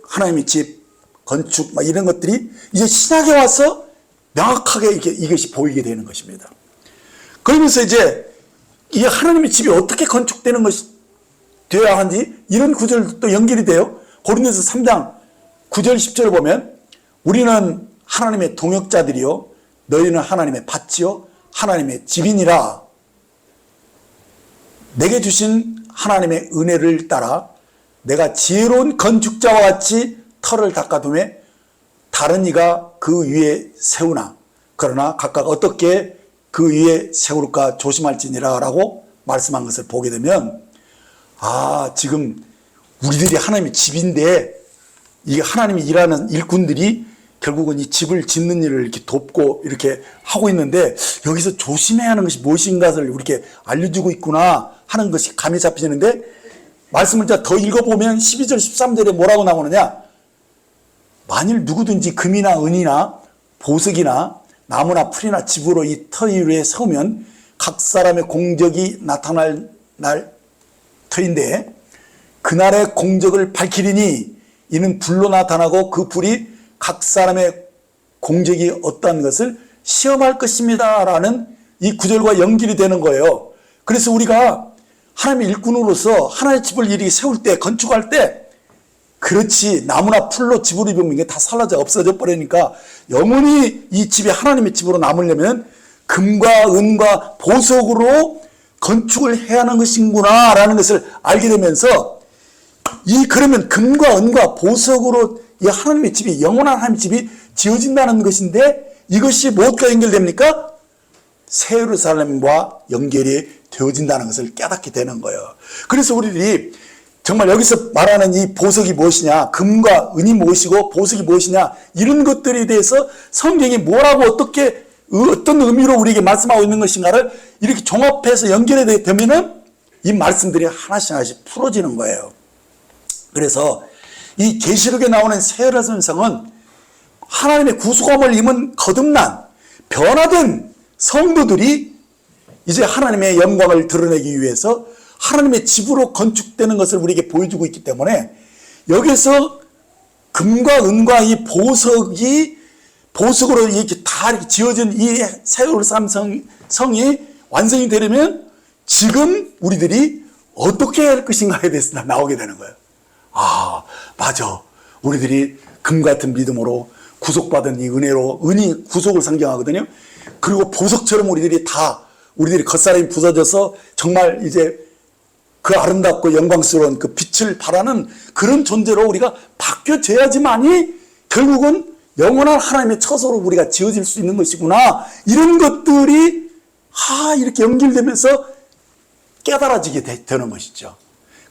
하나님의 집, 건축, 이런 것들이 이제 신약에 와서 명확하게 이것이 보이게 되는 것입니다. 그러면서 이제 이 하나님의 집이 어떻게 건축되는 것이 되어야 하는지 이런 구절도 연결이 돼요. 고린도서 3장 9절 10절을 보면 우리는 하나님의 동역자들이요 너희는 하나님의 밭이요 하나님의 집이니라. 내게 주신 하나님의 은혜를 따라 내가 지혜로운 건축자와 같이 터를 닦아두매 다른 이가 그 위에 세우나 그러나 각각 어떻게 그 위에 세울까 조심할지니라 라고 말씀한 것을 보게 되면, 지금 우리들이 하나님의 집인데 이게 하나님이 일하는 일꾼들이 결국은 이 집을 짓는 일을 이렇게 돕고 이렇게 하고 있는데 여기서 조심해야 하는 것이 무엇인가를 이렇게 알려주고 있구나 하는 것이 감이 잡히는데, 말씀을 더 읽어보면 12절 13절에 뭐라고 나오느냐, 만일 누구든지 금이나 은이나 보석이나 나무나 풀이나 집으로 이 터 위에 서면 각 사람의 공적이 나타날 터인데 그날의 공적을 밝히리니 이는 불로 나타나고 그 불이 각 사람의 공적이 어떠한 것을 시험할 것입니다 라는 이 구절과 연결이 되는 거예요. 그래서 우리가 하나님의 일꾼으로서 하나님의 집을 이렇게 세울 때, 건축할 때, 그렇지 나무나 풀로 집을 입으면 이게 다 사라져 없어져 버리니까 영원히 이 집이 하나님의 집으로 남으려면 금과 은과 보석으로 건축을 해야 하는 것인구나 라는 것을 알게 되면서, 그러면 금과 은과 보석으로 이 하나님의 집이, 영원한 하나님의 집이 지어진다는 것인데 이것이 무엇과 연결됩니까? 새 예루살렘과 연결이 되어진다는 것을 깨닫게 되는 거예요. 그래서 우리들이 정말 여기서 말하는 이 보석이 무엇이냐, 금과 은이 무엇이고 보석이 무엇이냐, 이런 것들에 대해서 성경이 뭐라고 어떻게 어떤 의미로 우리에게 말씀하고 있는 것인가를 이렇게 종합해서 연결이 되면은 이 말씀들이 하나씩 풀어지는 거예요. 그래서 이 계시록에 나오는 새 예루살렘 성은 하나님의 구속함을 입은 거듭난 변화된 성도들이 이제 하나님의 영광을 드러내기 위해서 하나님의 집으로 건축되는 것을 우리에게 보여주고 있기 때문에, 여기서 금과 은과 이 보석으로 이렇게 다 이렇게 지어진 이 새 예루살렘 성이 완성이 되려면 지금 우리들이 어떻게 할 것인가에 대해서 나오게 되는 거예요. 맞아. 우리들이 금 같은 믿음으로 구속받은 이 은혜로, 은이 구속을 상징하거든요. 그리고 보석처럼 우리들이 겉사람이 부서져서 정말 이제 그 아름답고 영광스러운 그 빛을 발하는 그런 존재로 우리가 바뀌어져야지만이 결국은 영원한 하나님의 처소로 우리가 지어질 수 있는 것이구나. 이런 것들이 이렇게 연결되면서 깨달아지게 되는 것이죠.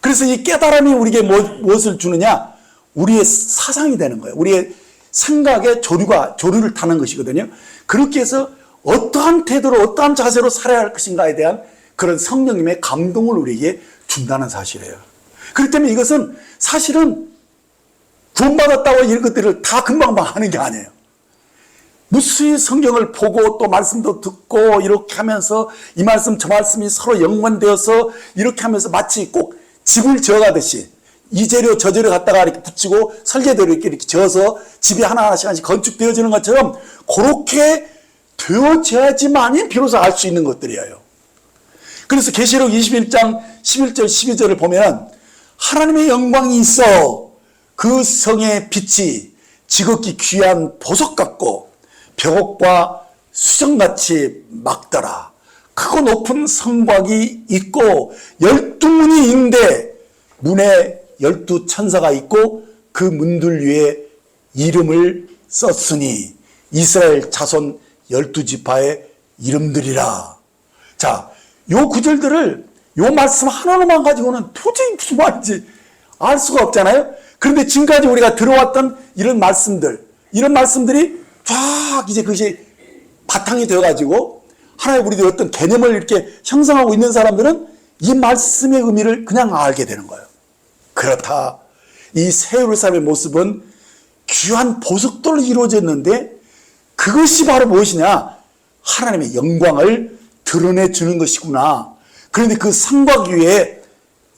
그래서 이 깨달음이 우리에게 무엇을 주느냐? 우리의 사상이 되는 거예요. 우리의 생각의 조류를 타는 것이거든요. 그렇게 해서 어떠한 태도로 어떠한 자세로 살아야 할 것인가에 대한 그런 성령님의 감동을 우리에게 준다는 사실이에요. 그렇기 때문에 이것은 사실은 구원받았다고 이런 것들을 다 금방방 하는 게 아니에요. 무수히 성경을 보고 또 말씀도 듣고 이렇게 하면서 이 말씀 저 말씀이 서로 연관되어서 이렇게 하면서 마치 꼭 집을 지어가듯이 이 재료 저 재료 갖다가 이렇게 붙이고 설계대로 이렇게 지어서 집이 하나하나씩 건축되어지는 것처럼 그렇게 되어져야지만이 비로소 알 수 있는 것들이에요. 그래서 계시록 21장 11절 12절을 보면 하나님의 영광이 있어 그 성의 빛이 지극히 귀한 보석 같고 벽옥과 수정같이 막더라. 크고 높은 성곽이 있고 12문이 있는데 문에 12천사가 있고 그 문들 위에 이름을 썼으니 이스라엘 자손 12지파의 이름들이라. 자, 요 구절들을 요 말씀 하나로만 가지고는 도저히 무슨 말인지 알 수가 없잖아요. 그런데 지금까지 우리가 들어왔던 이런 말씀들이 쫙 이제 그것이 바탕이 되어가지고 하나의 우리들이 어떤 개념을 이렇게 형성하고 있는 사람들은 이 말씀의 의미를 그냥 알게 되는 거예요. 그렇다. 이 새 예루살렘의 모습은 귀한 보석돌로 이루어졌는데 그것이 바로 무엇이냐? 하나님의 영광을 드러내주는 것이구나. 그런데 그 성곽 위에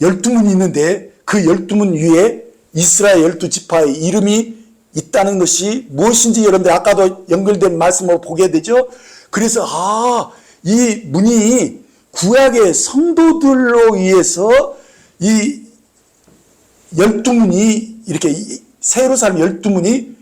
12문이 있는데 그 12문 위에 이스라엘 12지파의 이름이 있다는 것이 무엇인지 여러분들 아까도 연결된 말씀으로 보게 되죠. 그래서 이 문이 구약의 성도들로 의해서 이 12문이 이렇게 새 예루살렘 12문이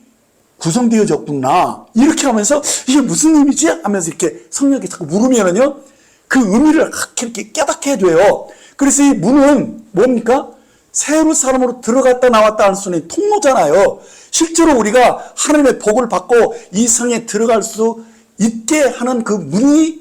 구성되어졌구나. 이렇게 하면서 이게 무슨 의미지? 하면서 이렇게 성령이 자꾸 물으면은요, 그 의미를 이렇게 깨닫게 해줘요. 그래서 이 문은 뭡니까? 새 예루살렘으로 들어갔다 나왔다 하는 수는 통로잖아요. 실제로 우리가 하나님의 복을 받고 이 성에 들어갈 수 있게 하는 그 문이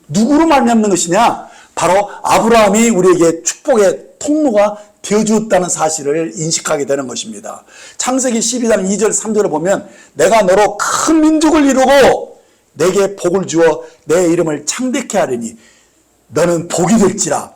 누구로 말미암는 것이냐? 바로 아브라함이 우리에게 축복의 통로가 되어주었다는 사실을 인식하게 되는 것입니다. 창세기 12장 2절 3절을 보면 내가 너로 큰 민족을 이루고 내게 복을 주어 내 이름을 창대케 하리니 너는 복이 될지라.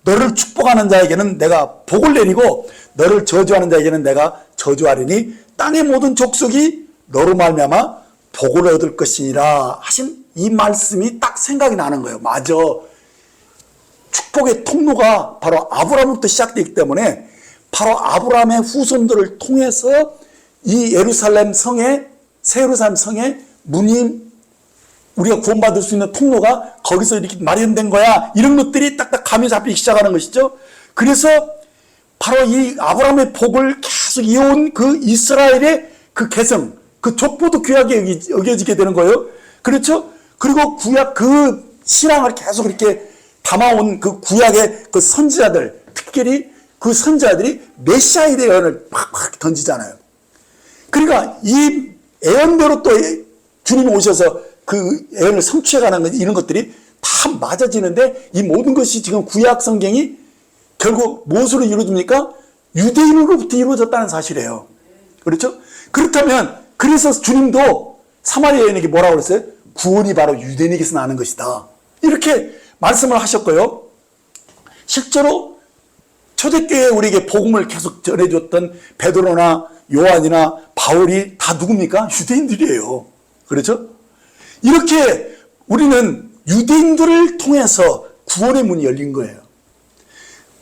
너를 축복하는 자에게는 내가 복을 내리고 너를 저주하는 자에게는 내가 저주하리니 땅의 모든 족속이 너로 말미암아 복을 얻을 것이니라 하신 이 말씀이 딱 생각이 나는 거예요. 맞아. 축복의 통로가 바로 아브라함부터 시작되기 때문에 바로 아브라함의 후손들을 통해서 이 예루살렘 성에, 새 예루살렘 성에 문이 우리가 구원받을 수 있는 통로가 거기서 이렇게 마련된 거야. 이런 것들이 딱딱 감이 잡히기 시작하는 것이죠. 그래서 바로 이 아브라함의 복을 계속 이어온 그 이스라엘의 그 계성, 그 족보도 귀하게 여겨지게 되는 거예요. 그렇죠? 그리고 구약 그 신앙을 계속 이렇게 담아온 그 구약의 그 선지자들, 특별히 그 선지자들이 메시아에 대한 예언을 팍팍 던지잖아요. 그러니까 이 예언대로 또 주님이 오셔서 그 예언을 성취해가는 것, 이런 것들이 다 맞아지는데 이 모든 것이 지금 구약 성경이 결국 무엇으로 이루어집니까? 유대인으로부터 이루어졌다는 사실이에요. 그렇죠? 그렇다면 그래서 주님도 사마리아 여인에게 뭐라고 그랬어요? 구원이 바로 유대인에게서 나는 것이다. 이렇게 말씀을 하셨고요. 실제로 초대교회에 우리에게 복음을 계속 전해줬던 베드로나 요한이나 바울이 다 누굽니까? 유대인들이에요. 그렇죠? 이렇게 우리는 유대인들을 통해서 구원의 문이 열린 거예요.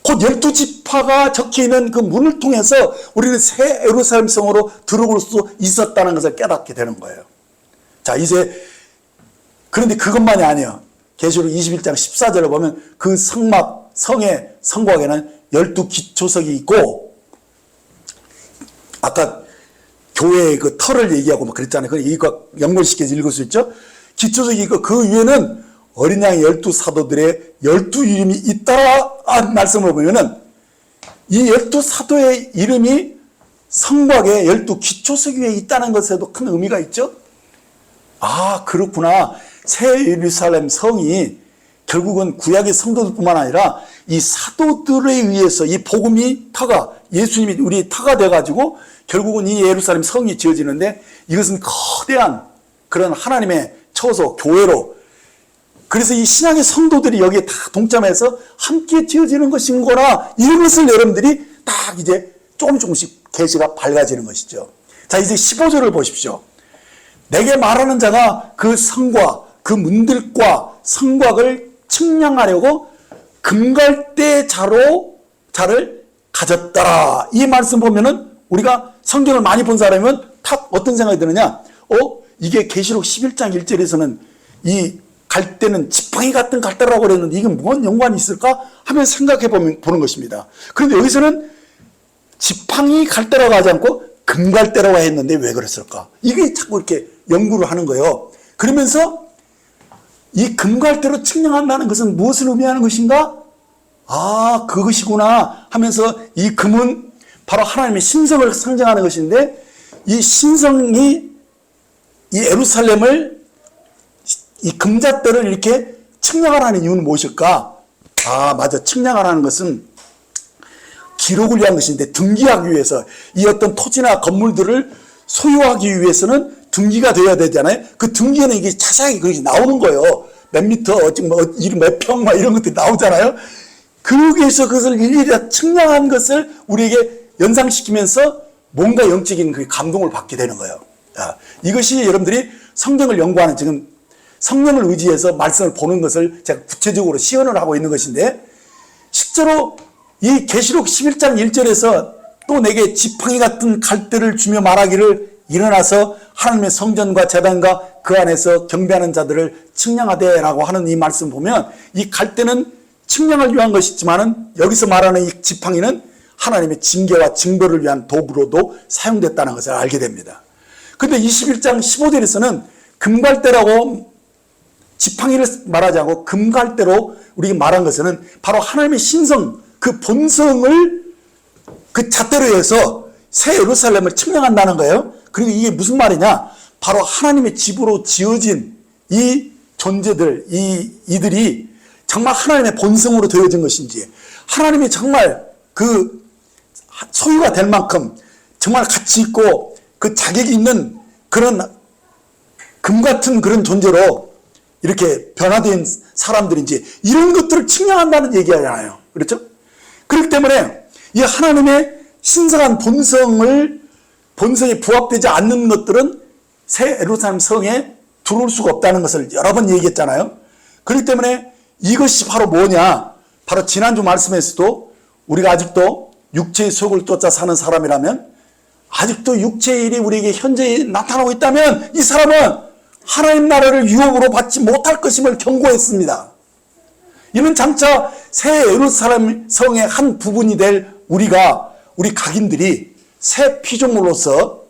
곧 12지파가 적혀있는 그 문을 통해서 우리는 새 예루살렘 성으로 들어올 수 있었다는 것을 깨닫게 되는 거예요. 자, 이제 그런데 그것만이 아니에요. 계시록 21장 14절을 보면 그 성막, 성의 성곽에는 12기초석이 있고, 아까 교회의 그 터를 얘기하고 막 그랬잖아요. 그걸 이거 연결시켜서 읽을 수 있죠. 기초석이 있고 그 위에는 어린 양의 12사도들의 12이름이 있다라는 말씀을 보면은 이 12사도의 이름이 성곽에 12기초석 위에 있다는 것에도 큰 의미가 있죠. 아, 그렇구나. 새 예루살렘 성이 결국은 구약의 성도들뿐만 아니라 이 사도들에 의해서 이 복음이 터가, 예수님이 우리 터가 돼가지고 결국은 이 예루살렘 성이 지어지는데 이것은 거대한 그런 하나님의 처소, 교회로, 그래서 이 신앙의 성도들이 여기에 다 동참해서 함께 지어지는 것인 거라, 이런 것을 여러분들이 딱 이제 조금씩 계시가 밝아지는 것이죠. 자, 이제 15절을 보십시오. 내게 말하는 자가 그 성과 그 문들과 성곽을 측량하려고 금갈대 자로 자를 가졌더라. 이 말씀 보면은 우리가 성경을 많이 본 사람이면 탁 어떤 생각이 드느냐? 이게 계시록 11장 1절에서는 이 갈대는 지팡이 같은 갈대라고 그랬는데 이게 뭔 연관이 있을까? 하면 생각해 보는 것입니다. 그런데 여기서는 지팡이 갈대라고 하지 않고 금갈대라고 했는데 왜 그랬을까? 이게 자꾸 이렇게 연구를 하는 거예요. 그러면서 이 금갈대로 측량한다는 것은 무엇을 의미하는 것인가? 그것이구나 하면서 이 금은 바로 하나님의 신성을 상징하는 것인데 이 신성이 이 예루살렘을 이 금잣대를 이렇게 측량하라는 이유는 무엇일까? 맞아. 측량하라는 것은 기록을 위한 것인데 등기하기 위해서 이 어떤 토지나 건물들을 소유하기 위해서는 등기가 되어야 되잖아요. 그 등기에는 이게 자세하게 그렇게 나오는 거예요. 몇 미터, 몇 평, 이런 것들이 나오잖아요. 그러기 위해서 그것을 일일이 측량한 것을 우리에게 연상시키면서 뭔가 영적인 그 감동을 받게 되는 거예요. 이것이 여러분들이 성경을 연구하는 지금 성령을 의지해서 말씀을 보는 것을 제가 구체적으로 시연을 하고 있는 것인데 실제로 이 계시록 11장 1절에서 또 내게 지팡이 같은 갈대를 주며 말하기를 일어나서 하나님의 성전과 제단과 그 안에서 경배하는 자들을 측량하되라고 하는 이 말씀 보면 이 갈대는 측량을 위한 것이지만은 여기서 말하는 이 지팡이는 하나님의 징계와 징벌을 위한 도구로도 사용됐다는 것을 알게 됩니다. 그런데 21장 15절에서는 금갈대라고 지팡이를 말하지 않고 금갈대로 우리가 말한 것은 바로 하나님의 신성, 그 본성을 그 잣대로 해서 새 예루살렘을 측량한다는 거예요. 그리고 이게 무슨 말이냐? 바로 하나님의 집으로 지어진 이 존재들, 이들이 정말 하나님의 본성으로 되어진 것인지, 하나님이 정말 그 소유가 될 만큼 정말 가치 있고 그 자격이 있는 그런 금 같은 그런 존재로 이렇게 변화된 사람들인지 이런 것들을 측량한다는 얘기하잖아요. 그렇죠? 그렇기 때문에 이 하나님의 신성한 본성에 부합되지 않는 것들은 새 예루살렘 성에 들어올 수가 없다는 것을 여러 번 얘기했잖아요. 그렇기 때문에 이것이 바로 뭐냐? 바로 지난주 말씀에서도 우리가 아직도 육체의 속을 쫓아 사는 사람이라면, 아직도 육체의 일이 우리에게 현재 나타나고 있다면 이 사람은 하나님 나라를 유업으로 받지 못할 것임을 경고했습니다. 이는 장차 새 예루살렘 성의 한 부분이 될 우리 각인들이 새 피조물로서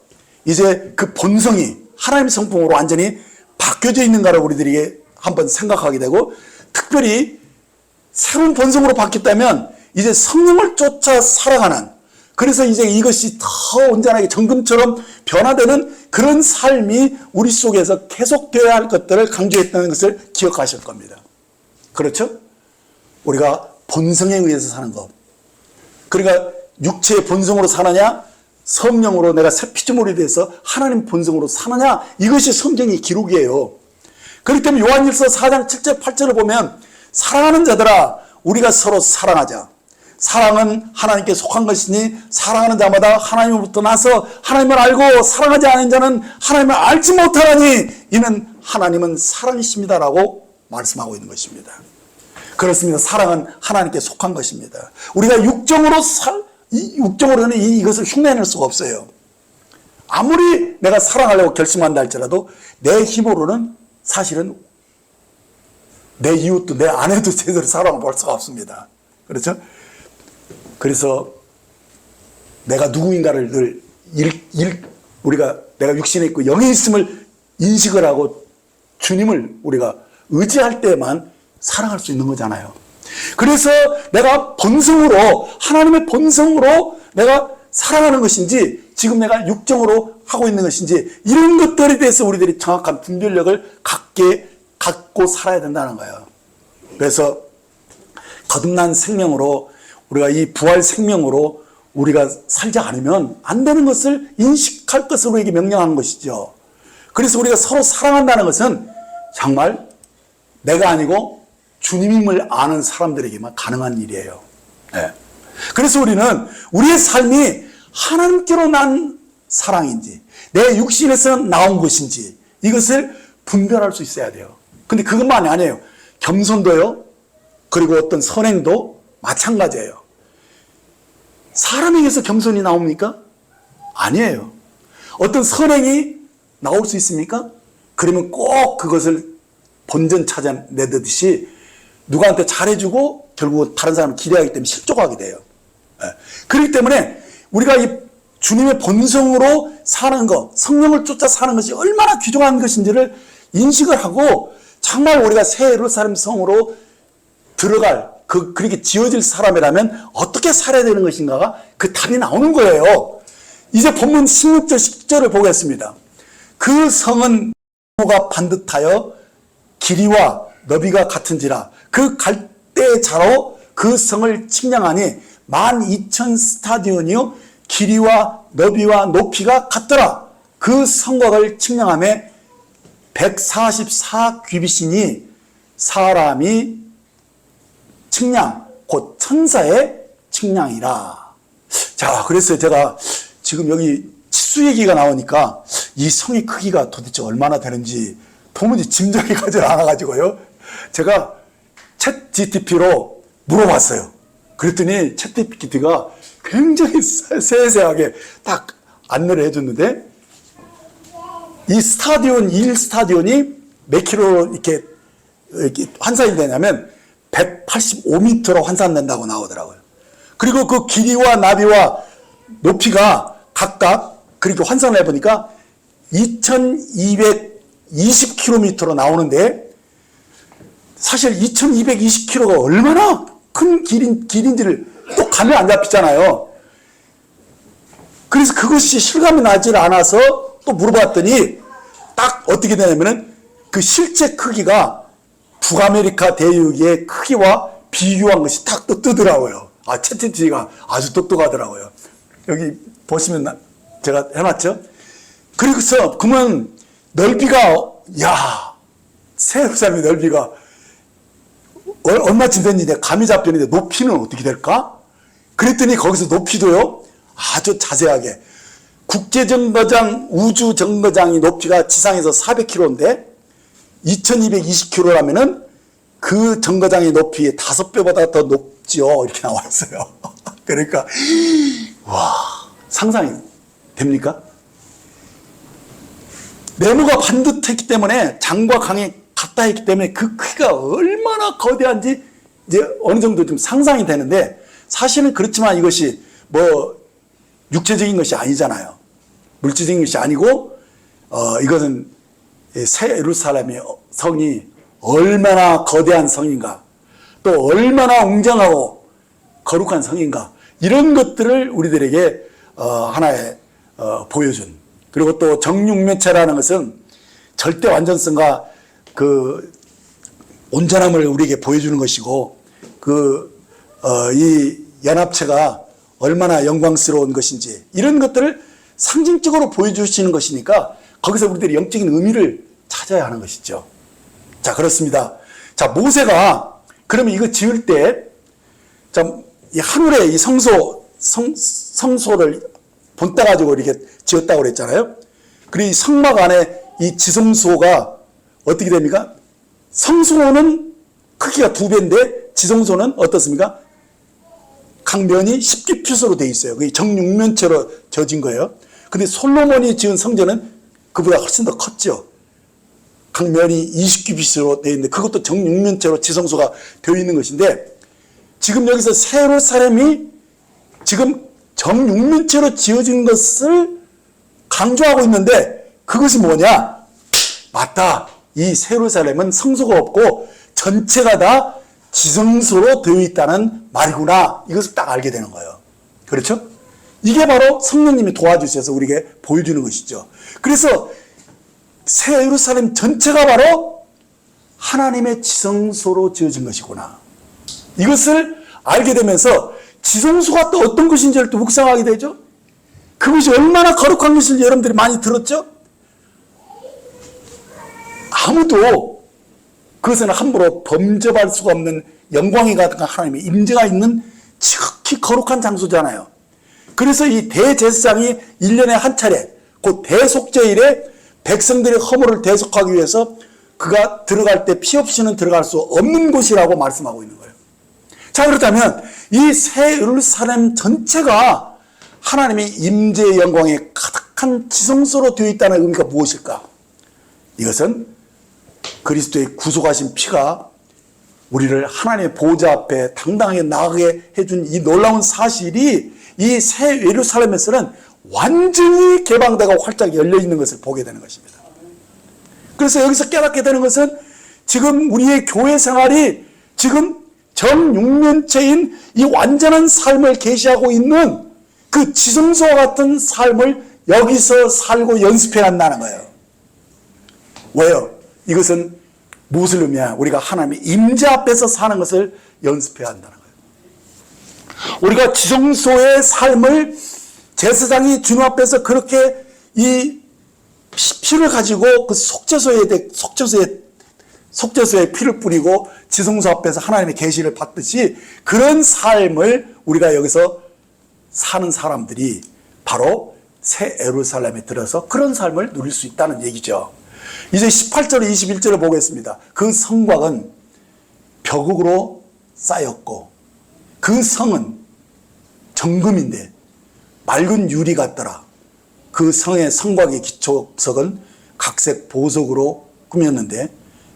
이제 그 본성이 하나님의 성품으로 완전히 바뀌어져 있는가를 우리들에게 한번 생각하게 되고, 특별히 새로운 본성으로 바뀌었다면 이제 성령을 쫓아 살아가는, 그래서 이제 이것이 더 온전하게 정금처럼 변화되는 그런 삶이 우리 속에서 계속되어야 할 것들을 강조했다는 것을 기억하실 겁니다. 그렇죠? 우리가 본성에 의해서 사는 것. 그러니까 육체의 본성으로 사느냐, 성령으로 내가 새 피조물이 돼서 하나님 본성으로 사느냐, 이것이 성경의 기록이에요. 그렇기 때문에 요한일서 4장 7절 8절을 보면 사랑하는 자들아 우리가 서로 사랑하자. 사랑은 하나님께 속한 것이니 사랑하는 자마다 하나님으로부터 나서 하나님을 알고 사랑하지 않은 자는 하나님을 알지 못하라니 이는 하나님은 사랑이십니다라고 말씀하고 있는 것입니다. 그렇습니다. 사랑은 하나님께 속한 것입니다. 우리가 육정으로는 이것을 흉내낼 수가 없어요. 아무리 내가 사랑하려고 결심한다 할지라도 내 힘으로는 사실은 내 이웃도 내 아내도 제대로 사랑을 할 수가 없습니다. 그렇죠? 그래서 내가 누구인가를 늘 내가 육신에 있고 영에 있음을 인식을 하고 주님을 우리가 의지할 때만 사랑할 수 있는 거잖아요. 그래서 내가 본성으로, 하나님의 본성으로 내가 사랑하는 것인지 지금 내가 육정으로 하고 있는 것인지 이런 것들에 대해서 우리들이 정확한 분별력을 갖고 살아야 된다는 거예요. 그래서 거듭난 생명으로, 우리가 이 부활 생명으로 우리가 살지 않으면 안 되는 것을 인식할 것을 우리에게 명령하는 것이죠. 그래서 우리가 서로 사랑한다는 것은 정말 내가 아니고 주님임을 아는 사람들에게만 가능한 일이에요. 네. 그래서 우리는 우리의 삶이 하나님께로 난 사랑인지 내 육신에서 나온 것인지 이것을 분별할 수 있어야 돼요. 근데 그것만이 아니에요. 겸손도요. 그리고 어떤 선행도 마찬가지예요. 사람에게서 겸손이 나옵니까? 아니에요. 어떤 선행이 나올 수 있습니까? 그러면 꼭 그것을 본전 찾아내듯이 누구한테 잘해주고 결국 다른 사람을 기대하기 때문에 실족하게 돼요. 그렇기 때문에 우리가 이 주님의 본성으로 사는 것, 성령을 쫓아 사는 것이 얼마나 귀중한 것인지를 인식을 하고 정말 우리가 새 예루살렘 성으로 들어갈 그렇게 지어질 사람이라면 어떻게 살아야 되는 것인가가 그 답이 나오는 거예요. 이제 본문 16절 10절을 보겠습니다. 그 성은 나무가 반듯하여 길이와 너비가 같은지라 그 갈대 자로 그 성을 측량하니 12,000 스타디온이요 길이와 너비와 높이가 같더라. 그 성곽을 측량하며 144 규빗이니 사람이 측량 곧 천사의 측량이라. 자, 그래서 제가 지금 여기 치수 얘기가 나오니까 이 성의 크기가 도대체 얼마나 되는지 도무지 짐작이 가지 않아가지고요. 제가 챗 GTP로 물어봤어요. 그랬더니 챗 GTP가 굉장히 세세하게 딱 안내를 해줬는데 이 스타디온, 1스타디온이 몇 킬로 이렇게 환산이 되냐면 185m로 환산된다고 나오더라고요. 그리고 그 길이와 나비와 높이가 각각 그렇게 환산을 해보니까 2220km로 나오는데 사실 2220km가 얼마나 큰 길인지를 또 감이 안 잡히잖아요. 그래서 그것이 실감이 나질 않아서 또 물어봤더니 딱 어떻게 되냐면은 그 실제 크기가 북아메리카 대륙의 크기와 비교한 것이 딱 또 뜨더라고요. 아, 챗GPT가 아주 똑똑하더라고요. 여기 보시면 제가 해놨죠? 그래서 그러면 넓이가 새 예루살렘의 넓이가 얼마쯤 됐는데 감이 잡혔는데 높이는 어떻게 될까? 그랬더니 거기서 높이도요 아주 자세하게 국제정거장 우주정거장이 높이가 지상에서 400km인데 2220km라면은 그 정거장의 높이의 5배보다 더 높지요. 이렇게 나와 있어요. 그러니까 와, 상상이 됩니까? 네모가 반듯했기 때문에 장과 강이 같다 했기 때문에 그 크기가 얼마나 거대한지 이제 어느 정도 좀 상상이 되는데 사실은 그렇지만 이것이 뭐 육체적인 것이 아니잖아요. 물질적인 것이 아니고 이것은 새 예루살렘의 성이 얼마나 거대한 성인가 또 얼마나 웅장하고 거룩한 성인가 이런 것들을 우리들에게 하나의 보여준 그리고 또 정육면체라는 것은 절대 완전성과 그 온전함을 우리에게 보여주는 것이고 이 연합체가 얼마나 영광스러운 것인지 이런 것들을 상징적으로 보여주시는 것이니까 거기서 우리들이 영적인 의미를 찾아야 하는 것이죠. 자, 그렇습니다. 자, 모세가 그러면 이거 지을 때 이 하늘에 이 성소를 본따 가지고 이렇게 지었다고 그랬잖아요. 그리고 이 성막 안에 이 지성소가 어떻게 됩니까? 성소는 크기가 2배인데 지성소는 어떻습니까? 각면이 10규빗으로 되어 있어요. 그게 정육면체로 지어진 거예요. 근데 솔로몬이 지은 성전은 그보다 훨씬 더 컸죠. 각면이 20규빗으로 되어 있는데 그것도 정육면체로 지성소가 되어 있는 것인데 지금 여기서 새 예루살렘이 지금 정육면체로 지어진 것을 강조하고 있는데 그것이 뭐냐? 맞다. 이 새 예루살렘은 성소가 없고 전체가 다 지성소로 되어 있다는 말이구나. 이것을 딱 알게 되는 거예요. 그렇죠? 이게 바로 성령님이 도와주셔서 우리에게 보여주는 것이죠. 그래서 새 예루살렘 전체가 바로 하나님의 지성소로 지어진 것이구나. 이것을 알게 되면서 지성소가 또 어떤 것인지를 또 묵상하게 되죠. 그것이 얼마나 거룩한 것인지 여러분들이 많이 들었죠? 아무도 그것은 함부로 범접할 수가 없는 영광이 가득한 하나님의 임재가 있는 지극히 거룩한 장소잖아요. 그래서 이 대제사장이 1년에 한 차례 곧 대속죄일에 백성들의 허물을 대속하기 위해서 그가 들어갈 때 피 없이는 들어갈 수 없는 곳이라고 말씀하고 있는 거예요. 자, 그렇다면 이 새 예루살렘 전체가 하나님의 임재의 영광에 가득한 지성소로 되어 있다는 의미가 무엇일까? 이것은 그리스도의 구속하신 피가 우리를 하나님의 보좌 앞에 당당하게 나가게 해준 이 놀라운 사실이 이 새 예루살렘에서는 완전히 개방되고 활짝 열려 있는 것을 보게 되는 것입니다. 그래서 여기서 깨닫게 되는 것은 지금 우리의 교회 생활이 지금 정육면체인 이 완전한 삶을 계시하고 있는 그 지성소와 같은 삶을 여기서 살고 연습해 간다는 거예요. 왜요? 이것은 무엇을 의미하냐? 우리가 하나님의 임재 앞에서 사는 것을 연습해야 한다는 거예요. 우리가 지성소의 삶을 제사장이 주님 앞에서 그렇게 이 피를 가지고 그 속죄소에 피를 뿌리고 지성소 앞에서 하나님의 계시를 받듯이 그런 삶을 우리가 여기서 사는 사람들이 바로 새 예루살렘에 들어서 그런 삶을 누릴 수 있다는 얘기죠. 이제 18절 21절을 보겠습니다. 그 성곽은 벽으로 쌓였고 그 성은 정금인데 맑은 유리 같더라. 그 성의 성곽의 기초석은 각색 보석으로 꾸몄는데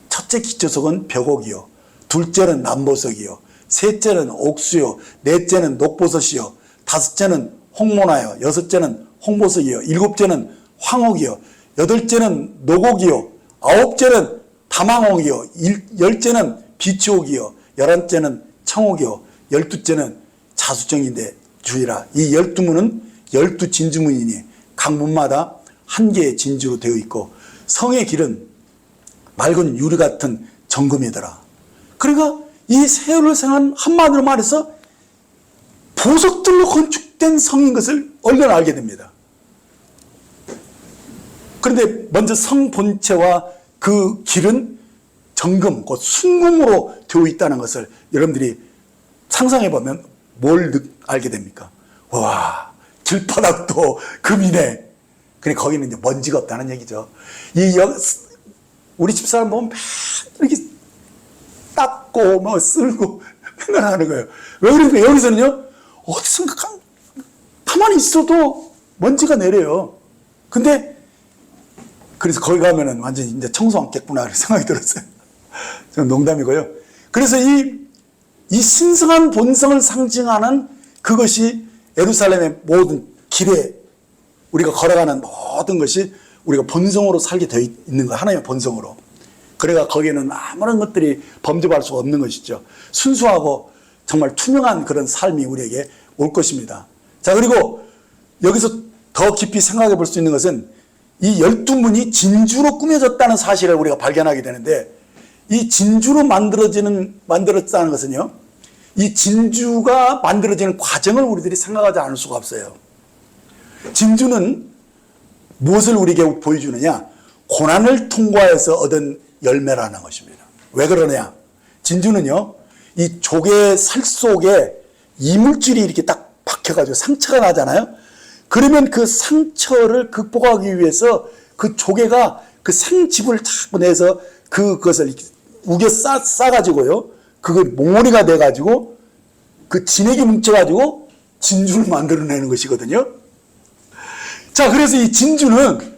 첫째 기초석은 벽옥이요, 둘째는 남보석이요, 셋째는 옥수요, 넷째는 녹보석이요, 다섯째는 홍모나요, 여섯째는 홍보석이요, 일곱째는 황옥이요, 여덟째는 노곡이요, 아홉째는 다망옥이요, 열째는 비치옥이요, 열한째는 청옥이요, 열두째는 자수정인데 주의라. 이 12문은 12진주문이니 각 문마다 한 개의 진주로 되어 있고 성의 길은 맑은 유리 같은 정금이더라. 그러니까 이 새 예루살렘은 한마디로 말해서 보석들로 건축된 성인 것을 얼른 알게 됩니다. 그런데 먼저 성 본체와 그 길은 정금, 곧 순금으로 되어 있다는 것을 여러분들이 상상해 보면 뭘 알게 됩니까? 와, 길바닥도 금이네. 근데 거기는 이제 먼지가 없다는 얘기죠. 우리 집사람 보면 막 이렇게 닦고 뭐 쓸고 맨날 하는 거예요. 왜 그러니까 여기서는요, 어디선가 가만히 있어도 먼지가 내려요. 근데 그래서 거기 가면은 완전히 이제 청소하겠구나 생각이 들었어요. 좀 농담이고요. 그래서 이 신성한 본성을 상징하는 그것이 예루살렘의 모든 길에 우리가 걸어가는 모든 것이 우리가 본성으로 살게 되어 있는 거예요. 하나님의 본성으로. 그래가 거기에는 아무런 것들이 범접할 수가 없는 것이죠. 순수하고 정말 투명한 그런 삶이 우리에게 올 것입니다. 자, 그리고 여기서 더 깊이 생각해 볼 수 있는 것은 이 12문이 진주로 꾸며졌다는 사실을 우리가 발견하게 되는데, 이 진주로 만들었다는 것은요, 이 진주가 만들어지는 과정을 우리들이 생각하지 않을 수가 없어요. 진주는 무엇을 우리에게 보여주느냐? 고난을 통과해서 얻은 열매라는 것입니다. 왜 그러냐? 진주는요, 이 조개 살 속에 이물질이 이렇게 딱 박혀가지고 상처가 나잖아요. 그러면 그 상처를 극복하기 위해서 그 조개가 그 생즙을 자꾸 내서 그것을 우겨 싸가지고요, 그걸 몽어리가 돼가지고 그 진액이 뭉쳐가지고 진주를 만들어내는 것이거든요. 자, 그래서 이 진주는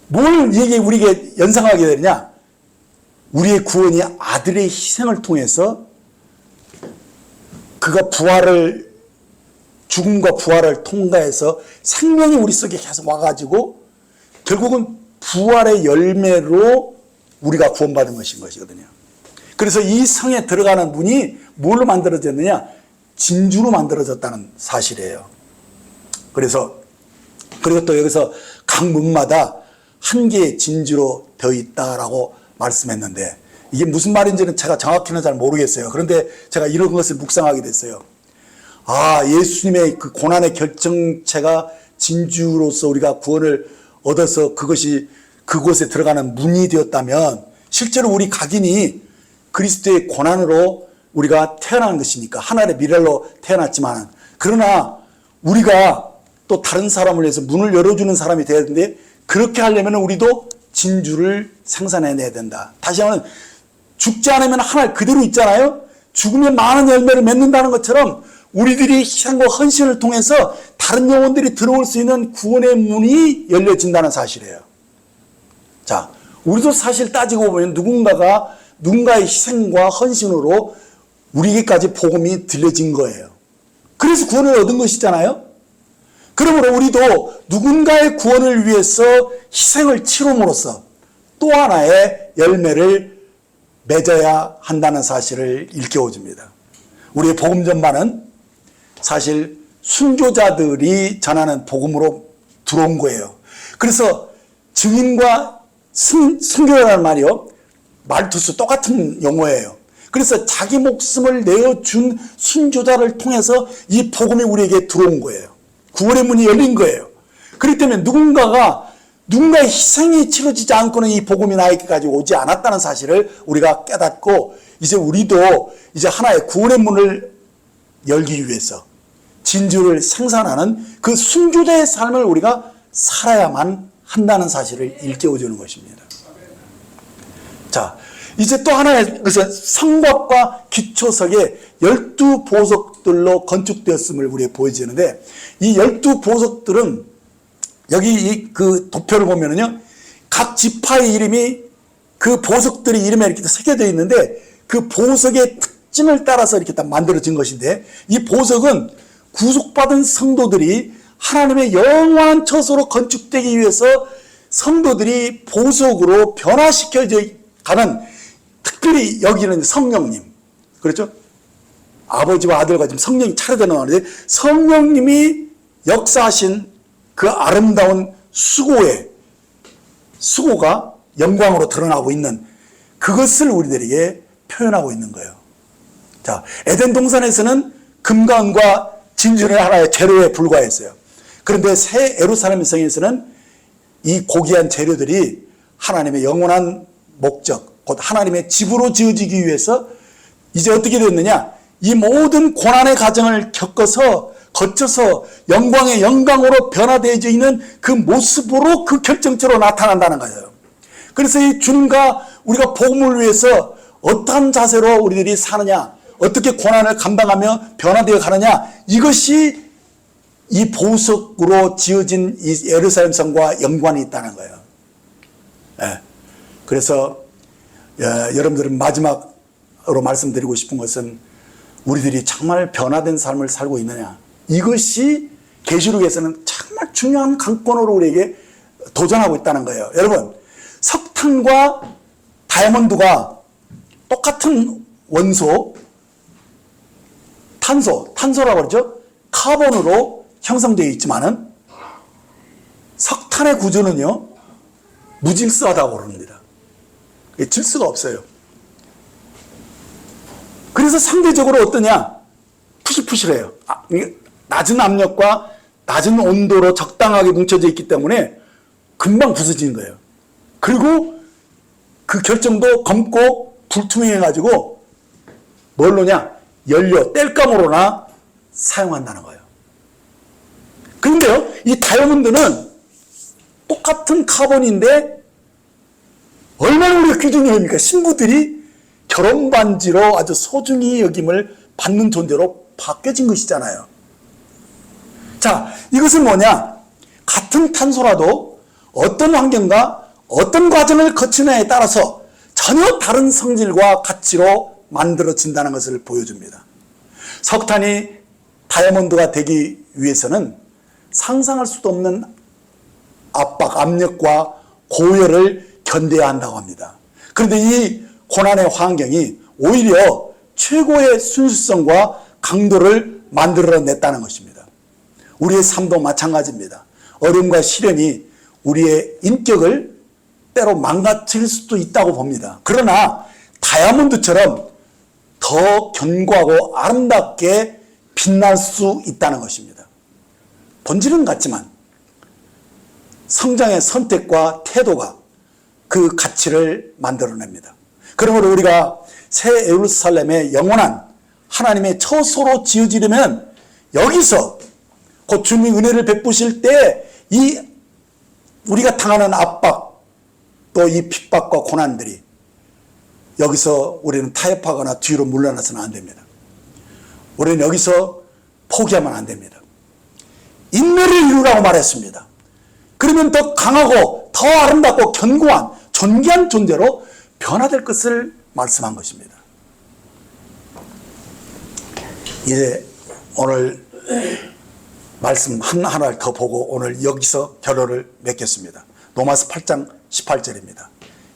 뭘 이게 우리에게 연상하게 되느냐? 우리의 구원이 아들의 희생을 통해서 그가 죽음과 부활을 통과해서 생명이 우리 속에 계속 와가지고 결국은 부활의 열매로 우리가 구원받은 것이거든요. 그래서 이 성에 들어가는 문이 뭘로 만들어졌느냐? 진주로 만들어졌다는 사실이에요. 그리고 또 여기서 각 문마다 한 개의 진주로 되어 있다라고 말씀했는데, 이게 무슨 말인지는 제가 정확히는 잘 모르겠어요. 그런데 제가 이런 것을 묵상하게 됐어요. 아, 예수님의 그 고난의 결정체가 진주로서 우리가 구원을 얻어서 그것이 그곳에 들어가는 문이 되었다면, 실제로 우리 각인이 그리스도의 고난으로 우리가 태어난 것이니까 하나의 미랄로 태어났지만, 그러나 우리가 또 다른 사람을 위해서 문을 열어주는 사람이 되어야 되는데, 그렇게 하려면 우리도 진주를 생산해내야 된다. 다시 한번, 죽지 않으면 하나 그대로 있잖아요. 죽으면 많은 열매를 맺는다는 것처럼 우리들이 희생과 헌신을 통해서 다른 영혼들이 들어올 수 있는 구원의 문이 열려진다는 사실이에요. 자, 우리도 사실 따지고 보면 누군가의 희생과 헌신으로 우리에게까지 복음이 들려진 거예요. 그래서 구원을 얻은 것이잖아요. 그러므로 우리도 누군가의 구원을 위해서 희생을 치rum으로써 또 하나의 열매를 맺어야 한다는 사실을 일깨워줍니다. 우리의 복음 전반은 사실 순교자들이 전하는 복음으로 들어온 거예요. 그래서 증인과 순교자라는 말이요, 말투수 똑같은 용어예요. 그래서 자기 목숨을 내어준 순교자를 통해서 이 복음이 우리에게 들어온 거예요. 구원의 문이 열린 거예요. 그렇기 때문에 누군가의 희생이 치러지지 않고는 이 복음이 나에게까지 오지 않았다는 사실을 우리가 깨닫고, 이제 우리도 이제 하나의 구원의 문을 열기 위해서 진주를 생산하는 그 순교자의 삶을 우리가 살아야만 한다는 사실을 일깨워주는 것입니다. 자, 이제 또 하나의, 그래서 성곽과 기초석에 12보석들로 건축되었음을 우리에게 보여지는데, 이 12보석들은 여기 그 도표를 보면은요, 각 지파의 이름이 그 보석들의 이름에 이렇게 새겨져 있는데, 그 보석의 특징을 따라서 이렇게 딱 만들어진 것인데, 이 보석은 구속받은 성도들이 하나님의 영원한 처소로 건축되기 위해서 성도들이 보석으로 변화시켜져 가는, 특별히 여기는 성령님, 그렇죠? 아버지와 아들과 지금 성령이 차례대 나오는데, 성령님이 역사하신 그 아름다운 수고가 영광으로 드러나고 있는 그것을 우리들에게 표현하고 있는 거예요. 자, 에덴 동산에서는 금과 은과 진주는 하나의 재료에 불과했어요. 그런데 새 예루살렘 성에서는 이 고귀한 재료들이 하나님의 영원한 목적, 곧 하나님의 집으로 지어지기 위해서 이제 어떻게 됐느냐, 이 모든 고난의 과정을 거쳐서 영광의 영광으로 변화되어져 있는 그 모습으로 그 결정체로 나타난다는 거예요. 그래서 이 주님과 우리가 복음을 위해서 어떠한 자세로 우리들이 사느냐, 어떻게 고난을 감당하며 변화되어 가느냐, 이것이 이 보석으로 지어진 이 예루살렘 성과 연관이 있다는 거예요. 예. 그래서 여러분들은 마지막으로 말씀드리고 싶은 것은, 우리들이 정말 변화된 삶을 살고 있느냐, 이것이 계시록에서는 정말 중요한 관건으로 우리에게 도전하고 있다는 거예요. 여러분, 석탄과 다이아몬드가 똑같은 원소, 탄소라고 그러죠. 카본으로 형성되어 있지만은 석탄의 구조는요, 무질서하다고 그럽니다. 질서가 없어요. 그래서 상대적으로 어떠냐, 푸실푸실해요. 낮은 압력과 낮은 온도로 적당하게 뭉쳐져 있기 때문에 금방 부서지는 거예요. 그리고 그 결정도 검고 불투명해가지고 뭘로냐, 연료, 땔감으로나 사용한다는 거예요. 그런데요, 이 다이아몬드는 똑같은 카본인데 얼마나 우리가 귀중히 여깁니까? 신부들이 결혼 반지로 아주 소중히 여김을 받는 존재로 바뀌어진 것이잖아요. 자, 이것은 뭐냐? 같은 탄소라도 어떤 환경과 어떤 과정을 거치느냐에 따라서 전혀 다른 성질과 가치로 만들어진다는 것을 보여줍니다. 석탄이 다이아몬드가 되기 위해서는 상상할 수도 없는 압박, 압력과 고열을 견뎌야 한다고 합니다. 그런데 이 고난의 환경이 오히려 최고의 순수성과 강도를 만들어냈다는 것입니다. 우리의 삶도 마찬가지입니다. 어려움과 시련이 우리의 인격을 때로 망가뜨릴 수도 있다고 봅니다. 그러나 다이아몬드처럼 더 견고하고 아름답게 빛날 수 있다는 것입니다. 본질은 같지만 성장의 선택과 태도가 그 가치를 만들어냅니다. 그러므로 우리가 새 예루살렘의 영원한 하나님의 처소로 지어지려면 여기서 곧 주님이 은혜를 베푸실 때 이 우리가 당하는 압박, 또 이 핍박과 고난들이 여기서 우리는 타협하거나 뒤로 물러나서는 안 됩니다. 우리는 여기서 포기하면 안 됩니다. 인내를 이루라고 말했습니다. 그러면 더 강하고 더 아름답고 견고한 존귀한 존재로 변화될 것을 말씀한 것입니다. 이제 오늘 말씀 하나를 더 보고 오늘 여기서 결론을 맺겠습니다. 로마서 8장 18절입니다.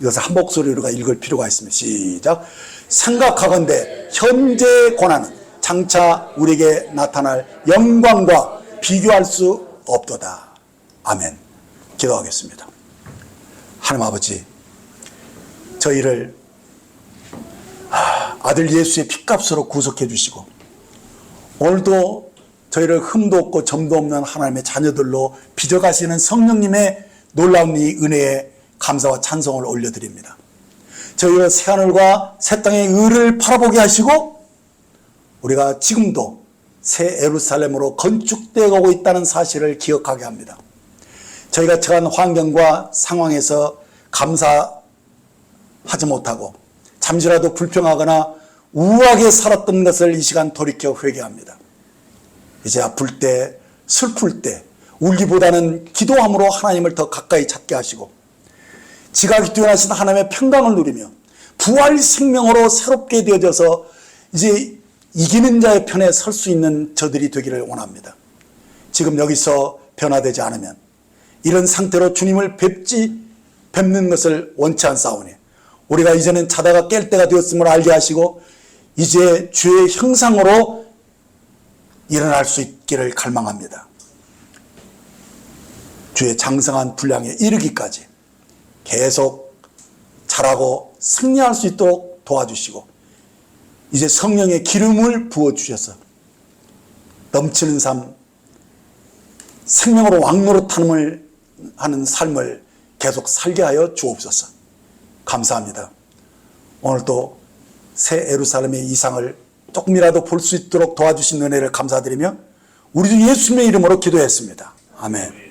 이것을 한 목소리로 우리가 읽을 필요가 있습니다. 시작. 생각하건대 현재의 고난은 장차 우리에게 나타날 영광과 비교할 수 없도다. 아멘. 기도하겠습니다. 하나님 아버지, 저희를 아들 예수의 핏값으로 구속해 주시고 오늘도 저희를 흠도 없고 점도 없는 하나님의 자녀들로 빚어가시는 성령님의 놀라운 이 은혜에 감사와 찬송을 올려드립니다. 저희가 새하늘과 새 땅의 의를 바라보게 하시고 우리가 지금도 새 예루살렘으로 건축되어 가고 있다는 사실을 기억하게 합니다. 저희가 처한 환경과 상황에서 감사하지 못하고 잠시라도 불평하거나 우울하게 살았던 것을 이 시간 돌이켜 회개합니다. 이제 아플 때, 슬플 때 울기보다는 기도함으로 하나님을 더 가까이 찾게 하시고 지각이 뛰어나신 하나님의 평강을 누리며 부활 생명으로 새롭게 되어져서 이제 이기는 자의 편에 설 수 있는 저들이 되기를 원합니다. 지금 여기서 변화되지 않으면 이런 상태로 주님을 뵙는 것을 원치 않사오니 우리가 이제는 자다가 깰 때가 되었음을 알게 하시고 이제 주의 형상으로 일어날 수 있기를 갈망합니다. 주의 장성한 분량에 이르기까지 계속 자라고 승리할 수 있도록 도와주시고 이제 성령의 기름을 부어주셔서 넘치는 삶, 생명으로 왕노릇함을 하는 삶을 계속 살게 하여 주옵소서. 감사합니다. 오늘도 새 예루살렘의 이상을 조금이라도 볼 수 있도록 도와주신 은혜를 감사드리며 우리 주 예수님의 이름으로 기도했습니다. 아멘.